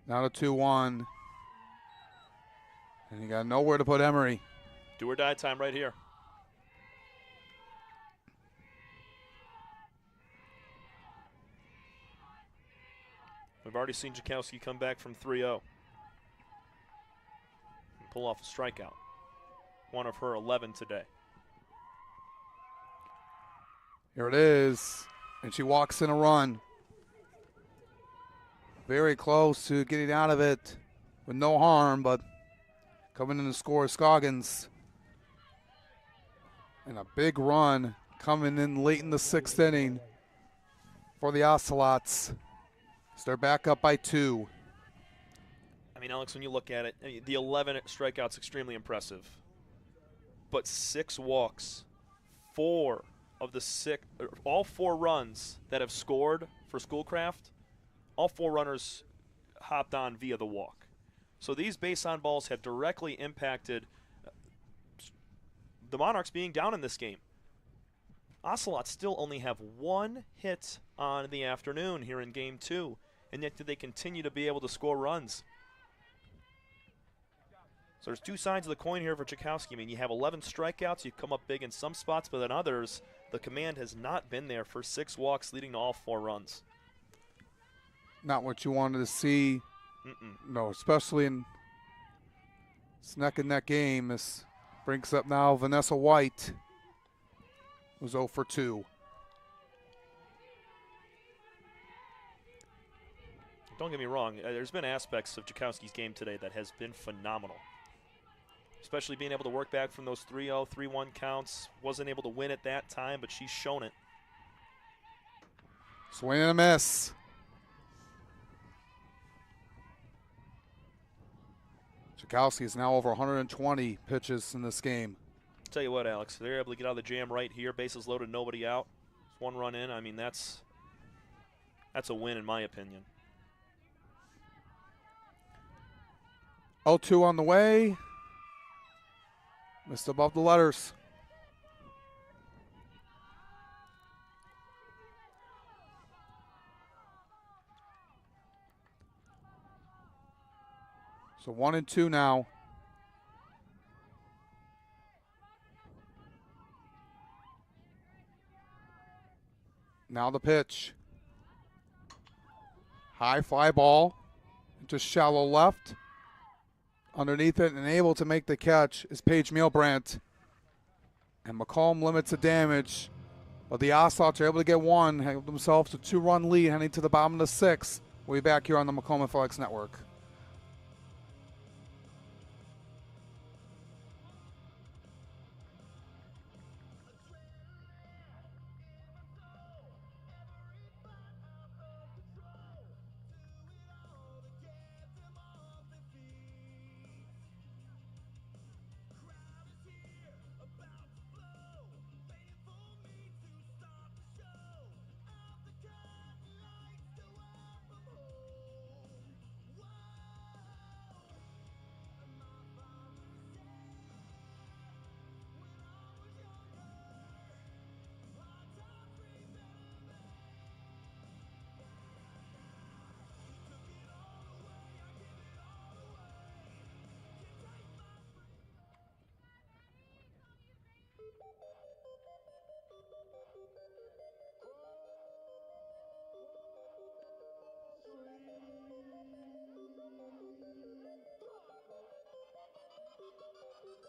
Now to 2-1. And you got nowhere to put Emery. Do or die time right here. We've already seen Jakowski come back from 3-0. And pull off a strikeout. One of her 11 today. Here it is. And she walks in a run. Very close to getting out of it with no harm, but coming in to score Scoggins. And a big run coming in late in the 6th inning for the Ocelots. So they're back up by 2. I mean, Alex, when you look at it, the 11 strikeouts extremely impressive. But 6 walks, 4 of the 6, all 4 runs that have scored for Schoolcraft, all 4 runners hopped on via the walk. So these base on balls have directly impacted the Monarchs being down in this game. Ocelots still only have 1 hit on the afternoon here in Game 2, and yet do they continue to be able to score runs. So there's 2 sides of the coin here for Jakowski. I mean, you have 11 strikeouts, you come up big in some spots, but in others, the command has not been there for 6 walks leading to all 4 runs. Not what you wanted to see. No, especially in this neck-and-neck game. This brings up now Vanessa White, who's 0 for 2. Don't get me wrong, there's been aspects of Jakowski's game today that has been phenomenal. Especially being able to work back from those 3-0, 3-1 counts. Wasn't able to win at that time, but she's shown it. Swing and a miss. Jakowski is now over 120 pitches in this game. Tell you what, Alex, they're able to get out of the jam right here. Bases loaded, nobody out. 1 run in. I mean, that's a win in my opinion. 0-2 on the way. Missed above the letters. So 1-2 now. Now the pitch. High fly ball. Just shallow left. Underneath it and able to make the catch is Paige Mielbrandt. And Macomb limits the damage. But the Ocelots are able to get 1, have themselves a 2-run lead heading to the bottom of the 6th. We'll be back here on the Macomb Athletics Network.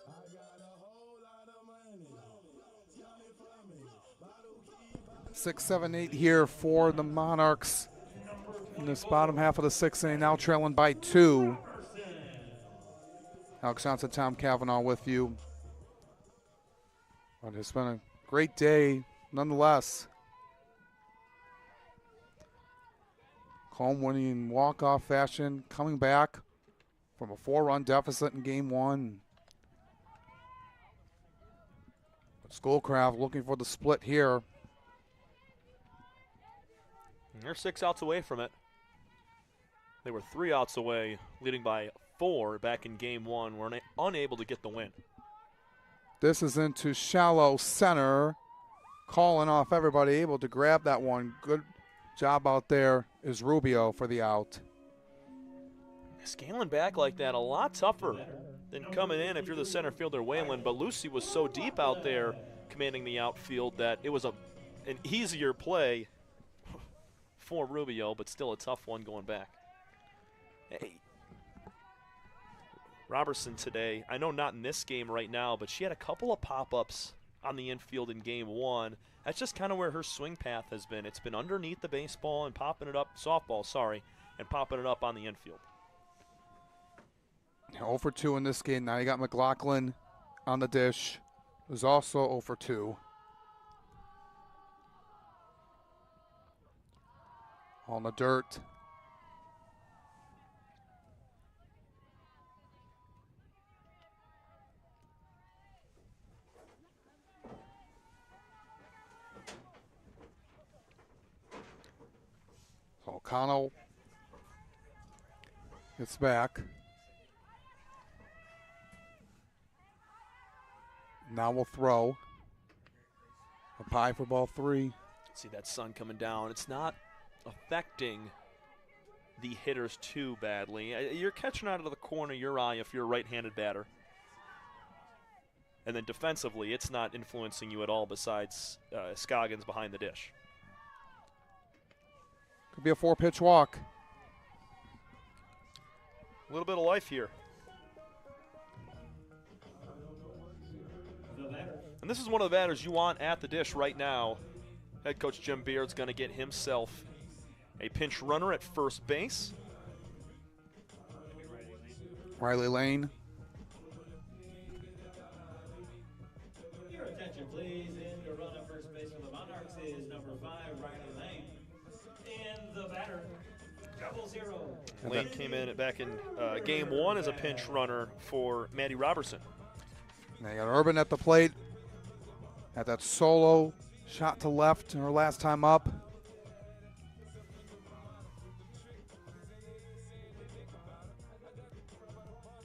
I got a whole lot of money. Tell it for me. Bottle key, 6, 7, 8 here for the Monarchs in this bottom half of the 6th inning, now trailing by 2. Alex Johnson, Tom Cavanaugh with you. But it's been a great day nonetheless. Macomb winning in walk-off fashion, coming back from a 4-run deficit in Game 1. Schoolcraft looking for the split here. And they're 6 outs away from it. They were 3 outs away, leading by 4 back in game 1. Were unable to get the win. This is into shallow center. Calling off everybody, able to grab that one. Good job out there is Rubio for the out. Scaling back like that, a lot tougher than coming in if you're the center fielder, Whalen. But Lucy was so deep out there commanding the outfield that it was an easier play for Rubio, but still a tough one going back. Hey, Robertson today, I know not in this game right now, but she had a couple of pop-ups on the infield in game 1. That's just kind of where her swing path has been. It's been underneath the baseball and popping it up, softball, sorry, and popping it up on the infield. 0 for 2 in this game. Now you got McLaughlin on the dish, who's also 0 for 2. On the dirt. O'Connell gets back. Now we'll throw. A pie for ball 3. See that sun coming down. It's not affecting the hitters too badly. You're catching out of the corner of your eye if you're a right-handed batter. And then defensively, it's not influencing you at all besides Scoggins behind the dish. Could be a 4-pitch walk. A little bit of life here. And this is one of the batters you want at the dish right now. Head coach Jim Beard's going to get himself a pinch runner at first base. Riley Lane. Your attention, please. In to run at first base for the Monarchs is number 5, Riley Lane. And the batter, 0-0. Lane came in back in game 1 as a pinch runner for Maddie Robertson. Now you got Urban at the plate. Had that solo shot to left in her last time up.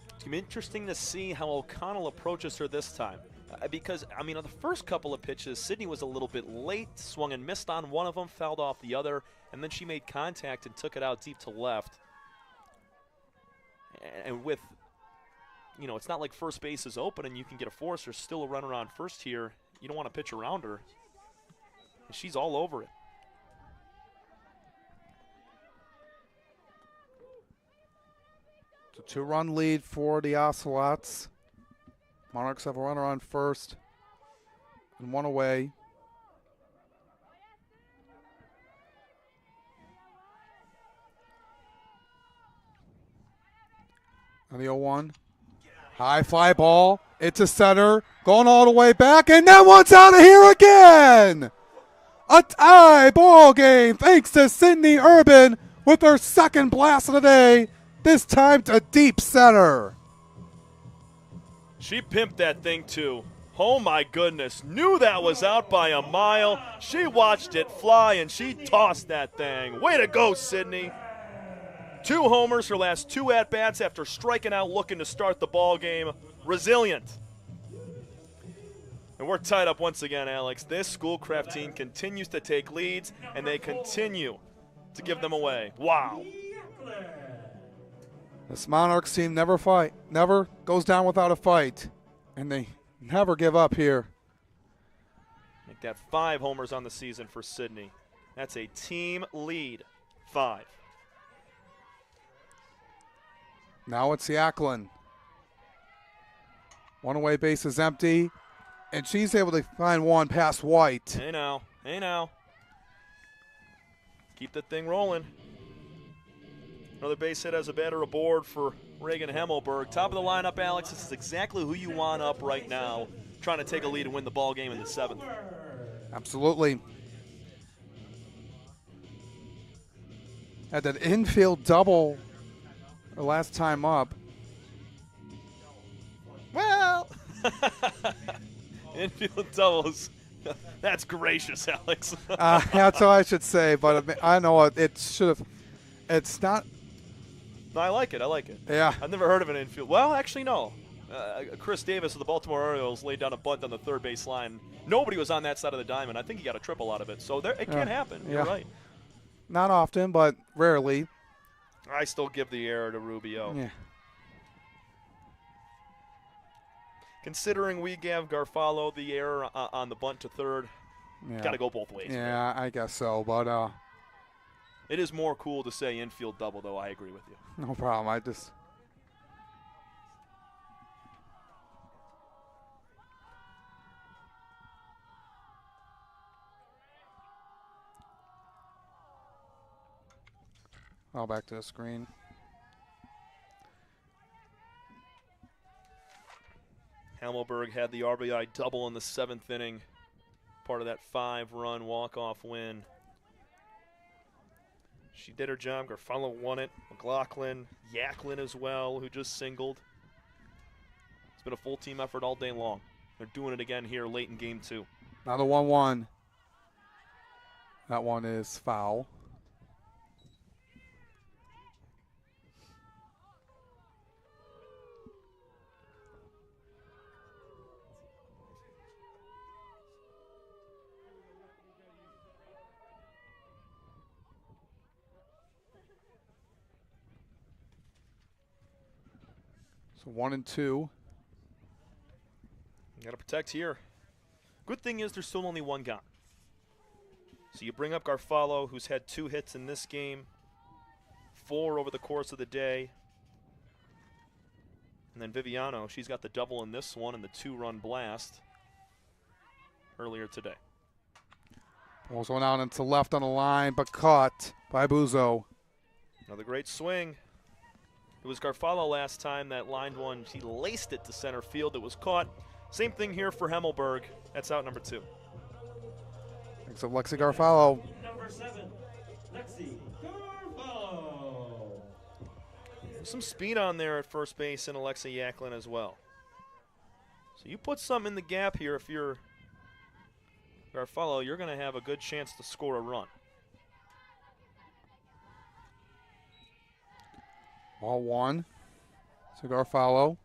It's going to be interesting to see how O'Connell approaches her this time. Because, I mean, on the first couple of pitches, Sydney was a little bit late, swung and missed on one of them, fouled off the other, and then she made contact and took it out deep to left. And with, you know, it's not like first base is open and you can get a force. There's still a runner on first here. You don't want to pitch around her. And she's all over it. It's a 2-run lead for the Ocelots. Monarchs have a runner on first and 1 away. And the 0-1. High fly ball. It's a center. Going all the way back. And that one's out of here again. A tie ball game thanks to Sydney Urban with her second blast of the day. This time to deep center. She pimped that thing too. Oh my goodness. Knew that was out by a mile. She watched it fly and she tossed that thing. Way to go, Sydney. 2 homers her last 2 at-bats after striking out looking to start the ball game. Resilient. And we're tied up once again, Alex. This Schoolcraft team continues to take leads, and they continue to give them away. Wow. This Monarchs team never goes down without a fight, and they never give up here. Make that 5 homers on the season for Sydney. That's a team lead, 5. Now it's Yacklin. 1 away base is empty, and she's able to find one past White. Hey now, hey now. Keep that thing rolling. Another base hit as a batter aboard for Reagan Hemmelberg. Top of the lineup, Alex. This is exactly who you want up right now, trying to take a lead and win the ball game in the 7th. Absolutely. Had that infield double the last time up. Well, Infield doubles. That's gracious, Alex. That's what I should say, but I know it should have. It's not. No, I like it. I like it. Yeah. I've never heard of an infield. Well, actually, no. Chris Davis of the Baltimore Orioles laid down a bunt on the third base line. Nobody was on that side of the diamond. I think he got a triple out of it. So it can happen. You're right. Not often, but rarely. I still give the error to Rubio. Yeah. Considering we gave Garfalo the error on the bunt to third, got to go both ways. Yeah, I guess so, but it is more cool to say infield double, though. I agree with you. No problem. I just. Oh, back to the screen. Hammelberg had the RBI double in the 7th inning, part of that 5-run walk-off win. She did her job. Garfalo won it. McLaughlin, Yacklin as well, who just singled. It's been a full team effort all day long. They're doing it again here late in game 2. Now the 1-1. That one is foul. So 1 and 2. You got to protect here. Good thing is there's still only one gone. So you bring up Garfalo, who's had 2 hits in this game, 4 over the course of the day. And then Viviano, she's got the double in this one and the 2-run blast earlier today. Ball's going out into left on the line, but caught by Buzo. Another great swing. It was Garfalo last time that lined one. She laced it to center field. It was caught. Same thing here for Hemmelberg. That's out number 2. Thanks to Lexi Garfalo. Number 7, Lexi Garfalo. Some speed on there at first base in Alexa Yacklin as well. So you put some in the gap here. If you're Garfalo, you're going to have a good chance to score a run. Ball 1. So Garfalo.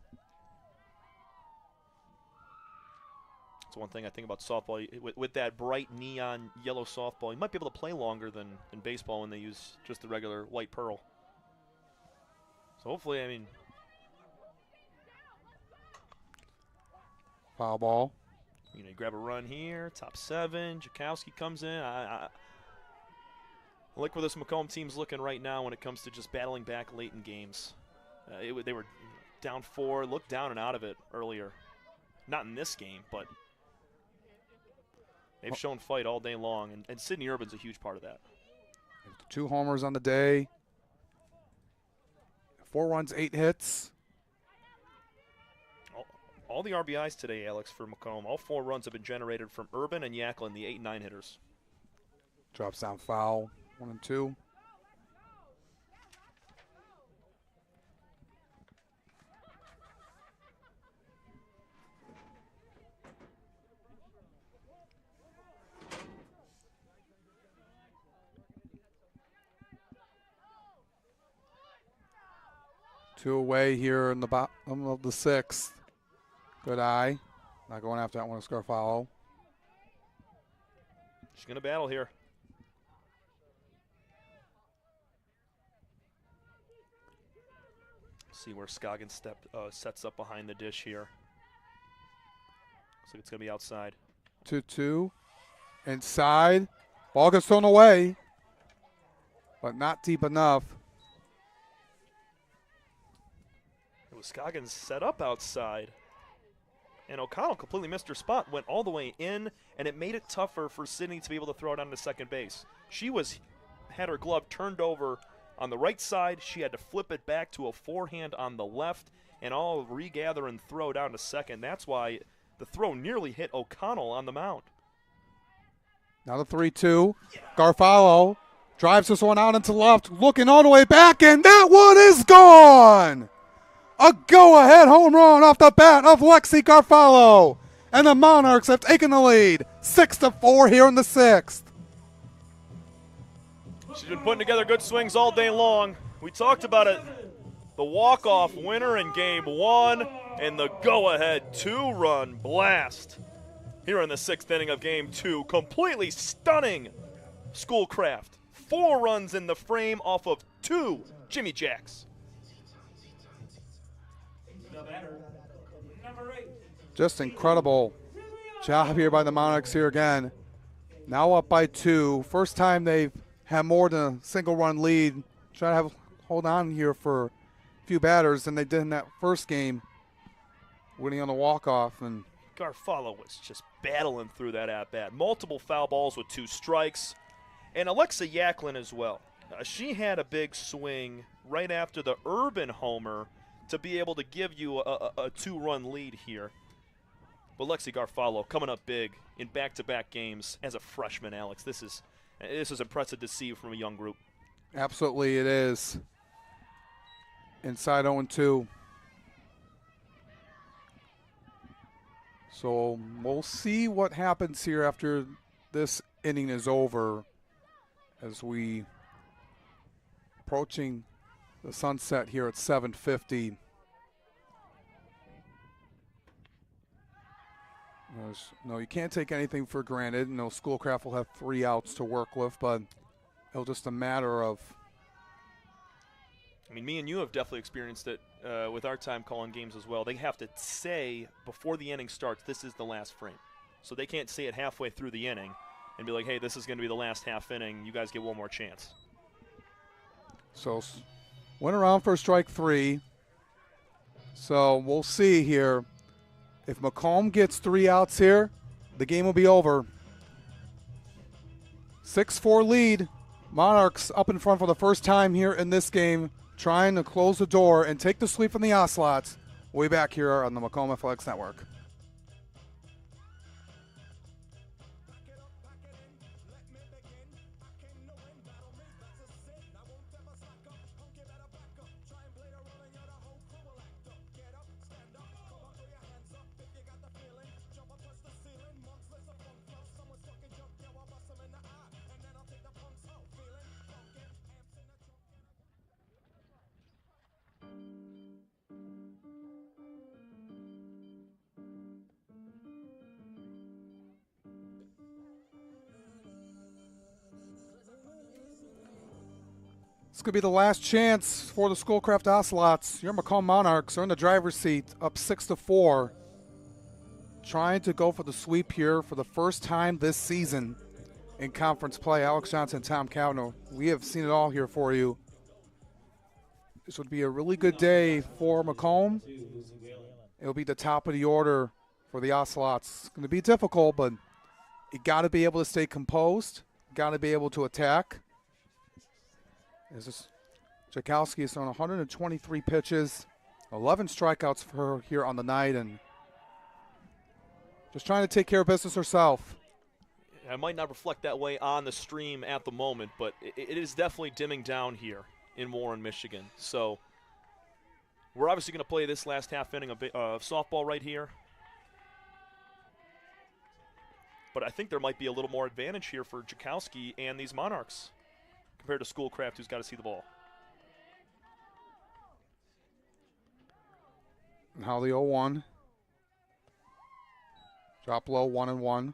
That's one thing I think about softball. With that bright neon yellow softball, you might be able to play longer than in baseball when they use just the regular white pearl. So hopefully, I mean. Foul ball. You know, you grab a run here, top 7. Jakowski comes in. I like where this Macomb team's looking right now when it comes to just battling back late in games. They were down 4, looked down and out of it earlier. Not in this game, but they've shown fight all day long, and Sydney Urban's a huge part of that. 2 homers on the day. 4 runs, 8 hits. All the RBIs today, Alex, for Macomb. All 4 runs have been generated from Urban and Yacklin, the 8 and 9 hitters. Drops down foul. 1 and 2. Two away here in the bottom of the 6th. Good eye. Not going after that one. Scarfalo. She's going to battle here. See where Scoggins sets up behind the dish here. Looks like it's going to be outside. 2-2. Inside. Ball gets thrown away, but not deep enough. It was Scoggins set up outside. And O'Connell completely missed her spot, went all the way in, and it made it tougher for Sydney to be able to throw it onto second base. She had her glove turned over on the right side. She had to flip it back to a forehand on the left, and all regather and throw down to second. That's why the throw nearly hit O'Connell on the mound. Now the 3-2. Garfalo drives this one out into left, looking all the way back, and that one is gone! A go-ahead home run off the bat of Lexi Garfalo. and the Monarchs have taken the lead, 6-4 here in the 6th. She's been putting together good swings all day long. We talked about it. The walk-off winner in Game 1 and the go-ahead 2-run blast here in the 6th inning of Game 2. Completely stunning Schoolcraft. 4 runs in the frame off of 2 Jimmy Jacks. The batter, number 8. Just incredible job here by the Monarchs here again. Now up by 2. First time they've had more than a single-run lead. Try to hold on here for a few batters than they did in that first game, winning on the walk-off. And Garfalo was just battling through that at-bat. Multiple foul balls with 2 strikes. And Alexa Yaklin as well. She had a big swing right after the Urban homer to be able to give you a 2-run lead here. But Lexi Garfalo coming up big in back-to-back games as a freshman, Alex. This is impressive to see from a young group. Absolutely it is. Inside 0-2. So we'll see what happens here after this inning is over as we approaching the sunset here at 7:50. No, you can't take anything for granted. No, Schoolcraft will have 3 outs to work with, but it'll just a matter of. I mean, me and you have definitely experienced it with our time calling games as well. They have to say before the inning starts, this is the last frame. So they can't say it halfway through the inning and be like, hey, this is going to be the last half inning. You guys get one more chance. So went around for strike 3. So we'll see here. If Macomb gets 3 outs here, the game will be over. 6-4 lead. Monarchs up in front for the first time here in this game, trying to close the door and take the sweep from the Ocelots. Way back here on the Macomb Athletics Network. This could be the last chance for the Schoolcraft Ocelots. Your Macomb Monarchs are in the driver's seat, up 6-4. Trying to go for the sweep here for the first time this season in conference play. Alex Johnson, Tom Cavanaugh, we have seen it all here for you. This would be a really good day for Macomb. It'll be the top of the order for the Ocelots. It's going to be difficult, but you got to be able to stay composed. Got to be able to attack. Jakowski is on 123 pitches, 11 strikeouts for her here on the night, and just trying to take care of business herself. It might not reflect that way on the stream at the moment, but it is definitely dimming down here in Warren, Michigan. So we're obviously going to play this last half inning of softball right here. But I think there might be a little more advantage here for Jakowski and these Monarchs compared to Schoolcraft, who's got to see the ball. And how the 0-1. Drop low, 1-1.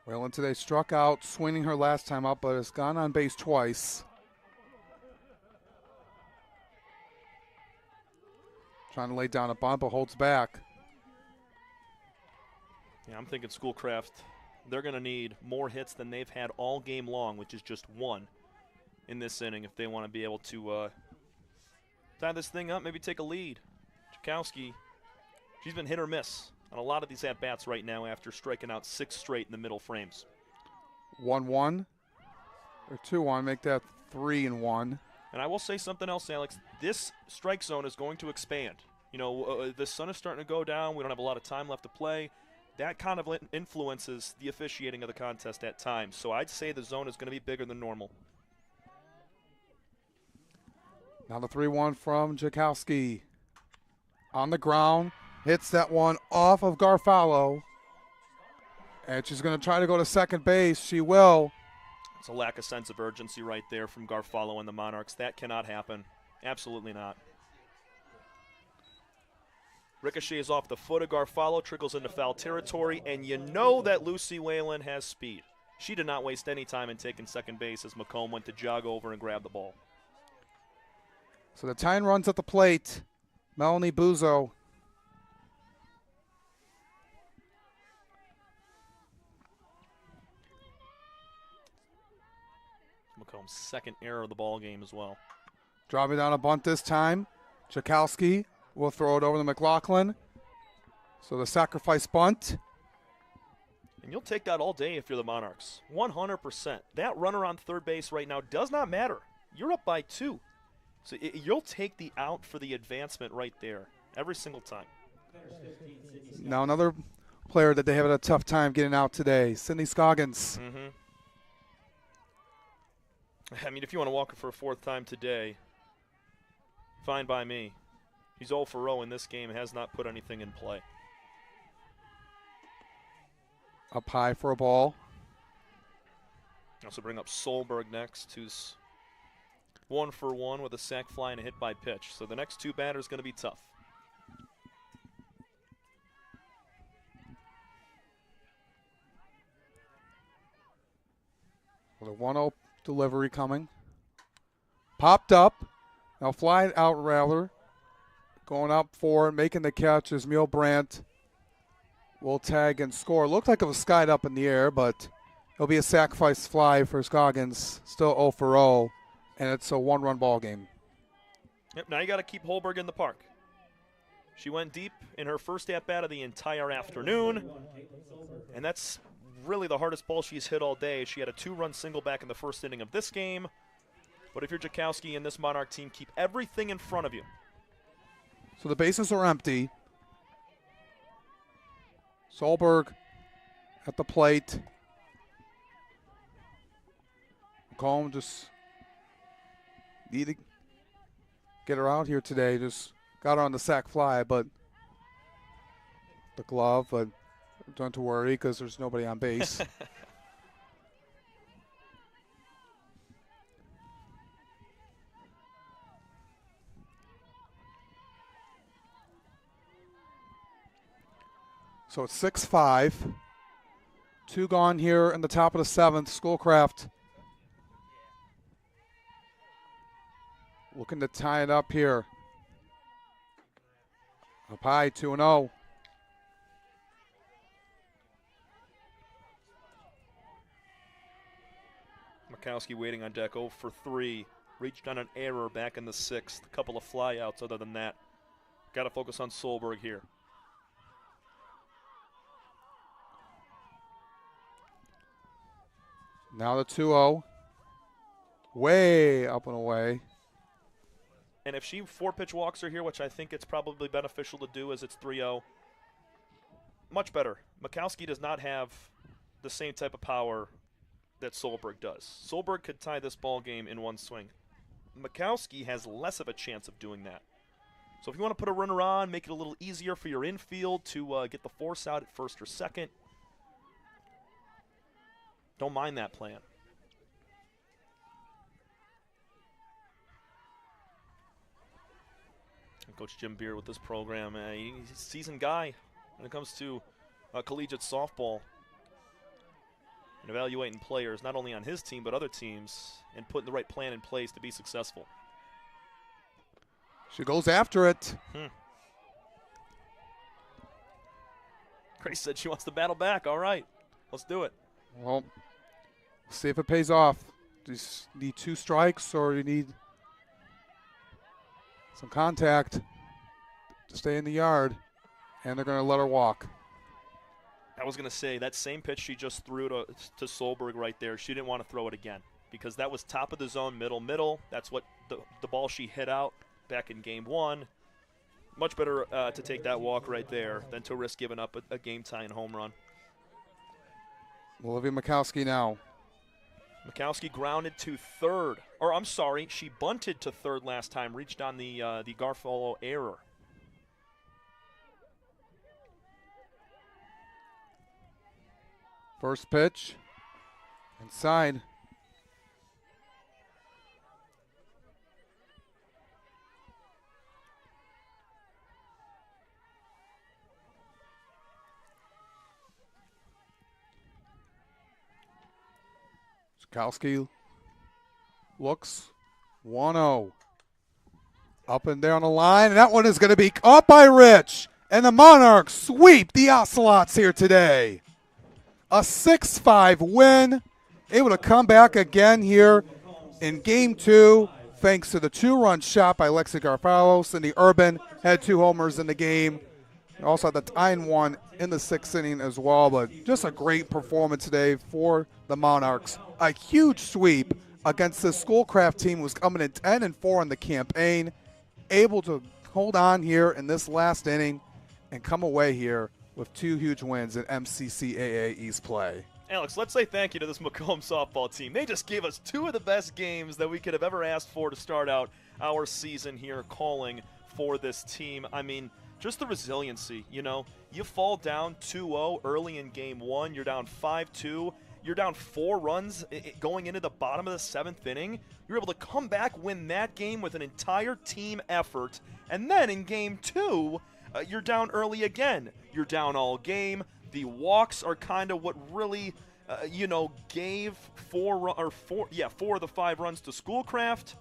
Whalen today struck out, swinging her last time up, but has gone on base twice. Trying to lay down a bunt, but holds back. Yeah, I'm thinking Schoolcraft, they're going to need more hits than they've had all game long, which is just 1 in this inning if they want to be able to tie this thing up, maybe take a lead. Jakowski, she's been hit or miss on a lot of these at-bats right now after striking out 6 straight in the middle frames. 1-1 or 2-1, make that 3-1. And I will say something else, Alex. This strike zone is going to expand. You know, the sun is starting to go down. We don't have a lot of time left to play. that kind of influences the officiating of the contest at times. So I'd say the zone is going to be bigger than normal. Now the 3-1 from Jakowski. On the ground, hits that one off of Garfalo. And she's going to try to go to second base. She will. It's a lack of sense of urgency right there from Garfalo and the Monarchs. That cannot happen. Absolutely not. Ricochets off the foot of Garfalo, trickles into foul territory, and you know that Lucy Whalen has speed. She did not waste any time in taking second base as Macomb went to jog over and grab the ball. So the tying runs at the plate. Melanie Buzo. Macomb's second error of the ball game as well. Dropping down a bunt this time. Jakowski will throw it over to McLaughlin. So the sacrifice bunt. And you'll take that all day if you're the Monarchs. 100%. That runner on third base right now does not matter. You're up by 2. So you'll take the out for the advancement right there every single time. Now another player that they have a tough time getting out today, Sydney Scoggins. I mean, if you want to walk her for a 4th time today, fine by me. He's 0 for 0 in this game, has not put anything in play. Up high for a ball. Also bring up Solberg next, who's 1 for 1 with a sac fly and a hit by pitch. So the next 2 batters going to be tough. With a 1-0 delivery coming. Popped up. Now flying out rather. Going up for making the catch is Mule Brandt. Will tag and score. Looked like it was skied up in the air, but it'll be a sacrifice fly for Scoggins. Still 0 for 0. And it's a 1-run ball game. Yep, now you got to keep Holberg in the park. She went deep in her first at-bat of the entire afternoon, and that's really the hardest ball she's hit all day. She had a 2-run single back in the first inning of this game. But if you're Jakowski and this Monarch team, keep everything in front of you. So the bases are empty. Solberg at the plate. Macomb just need to get her out here today. Just got her on the sac fly, but the glove, but don't have to worry because there's nobody on base. So it's 6-5. 2 gone here in the top of the 7th. Schoolcraft looking to tie it up here. Up high, 2-0. Makowski waiting on deck, 0 for 3. Reached on an error back in the 6th. A couple of flyouts other than that. Got to focus on Solberg here. Now the 2-0. Way up and away. And if she 4-pitch walks her here, which I think it's probably beneficial to do as it's 3-0, much better. Makowski does not have the same type of power that Solberg does. Solberg could tie this ball game in one swing. Makowski has less of a chance of doing that. So if you want to put a runner on, make it a little easier for your infield to get the force out at first or second, don't mind that plan. Coach Jim Beard with this program, he's a seasoned guy when it comes to collegiate softball and evaluating players, not only on his team but other teams, and putting the right plan in place to be successful. She goes after it. Grace said she wants to battle back. All right, let's do it. Well, see if it pays off. Do you need 2 strikes or you need some contact to stay in the yard, and they're going to let her walk. I was going to say, that same pitch she just threw to Solberg right there, she didn't want to throw it again because that was top of the zone, middle. That's what the ball she hit out back in game 1. Much better to take that walk right there than to risk giving up a game-tying home run. Olivia Mikowski now. Mikowski grounded to third. Or, I'm sorry, she bunted to third last time, reached on the Garfolo error. First pitch. Inside. Skowski looks 1-0. Up and down the line, and that one is going to be caught by Rich. And the Monarchs sweep the Ocelots here today. A 6-5 win. Able to come back again here in Game 2 thanks to the 2-run shot by Lexi Garfalo. Cindy Urban had 2 homers in the game. Also had the tying one in the 6th inning as well, but just a great performance today for the Monarchs. A huge sweep against the Schoolcraft team who was coming in 10-4 in the campaign, able to hold on here in this last inning and come away here with 2 huge wins in MCCAA East play. Alex, let's say thank you to this Macomb softball team. They just gave us 2 of the best games that we could have ever asked for to start out our season here calling for this team. I mean, just the resiliency, you know. You fall down 2-0 early in Game 1. You're down 5-2. You're down 4 runs going into the bottom of the 7th inning. You're able to come back, win that game with an entire team effort. And then in Game 2, you're down early again. You're down all game. The walks are kind of what really, gave 4 of the 5 runs to Schoolcraft.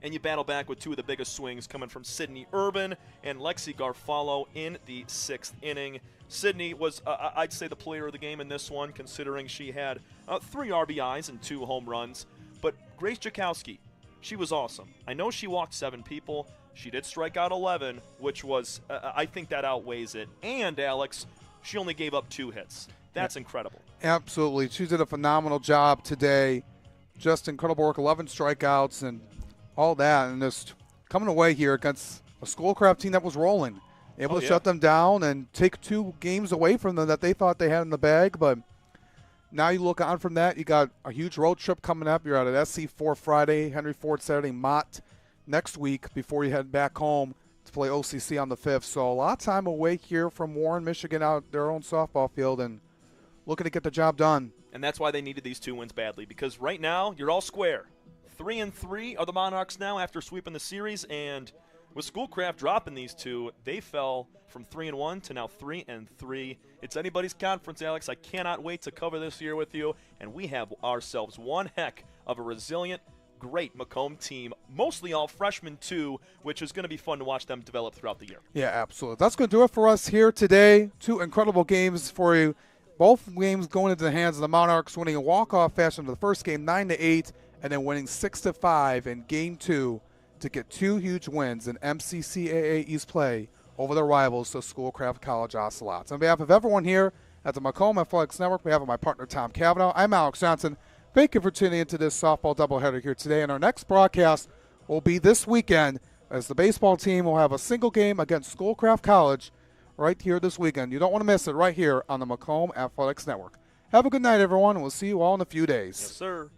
And you battle back with 2 of the biggest swings coming from Sydney Urban and Lexi Garfalo in the 6th inning. Sydney was, I'd say, the player of the game in this one, considering she had 3 RBIs and 2 home runs. But Grace Jakowski, she was awesome. I know she walked 7 people. She did strike out 11, which was, I think that outweighs it. And, Alex, she only gave up 2 hits. That's incredible. Absolutely. She did a phenomenal job today. Just incredible work, 11 strikeouts and all that, and just coming away here against a Schoolcraft team that was rolling. Able to shut them down and take 2 games away from them that they thought they had in the bag. But now you look on from that, you got a huge road trip coming up. You're out at SC4 Friday, Henry Ford Saturday, Mott next week before you head back home to play OCC on the 5th. So a lot of time away here from Warren, Michigan, out their own softball field and looking to get the job done. And that's why they needed these 2 wins badly, because right now you're all square. 3-3 are the Monarchs now after sweeping the series, and with Schoolcraft dropping these 2, they fell from 3-1 to now 3-3. It's anybody's conference, Alex. I cannot wait to cover this year with you, and we have ourselves one heck of a resilient, great Macomb team, mostly all freshmen too, which is going to be fun to watch them develop throughout the year. Yeah, absolutely. That's going to do it for us here today. 2 incredible games for you. Both games going into the hands of the Monarchs, winning a walk-off fashion in the first game, 9-8, and then winning 6-5 in Game 2 to get 2 huge wins in MCCAA East play over their rivals, the Schoolcraft College Ocelots. On behalf of everyone here at the Macomb Athletics Network, on behalf of my partner Tom Cavanaugh, I'm Alex Johnson. Thank you for tuning into this softball doubleheader here today. And our next broadcast will be this weekend as the baseball team will have a single game against Schoolcraft College right here this weekend. You don't want to miss it right here on the Macomb Athletics Network. Have a good night, everyone. We'll see you all in a few days. Yes, sir.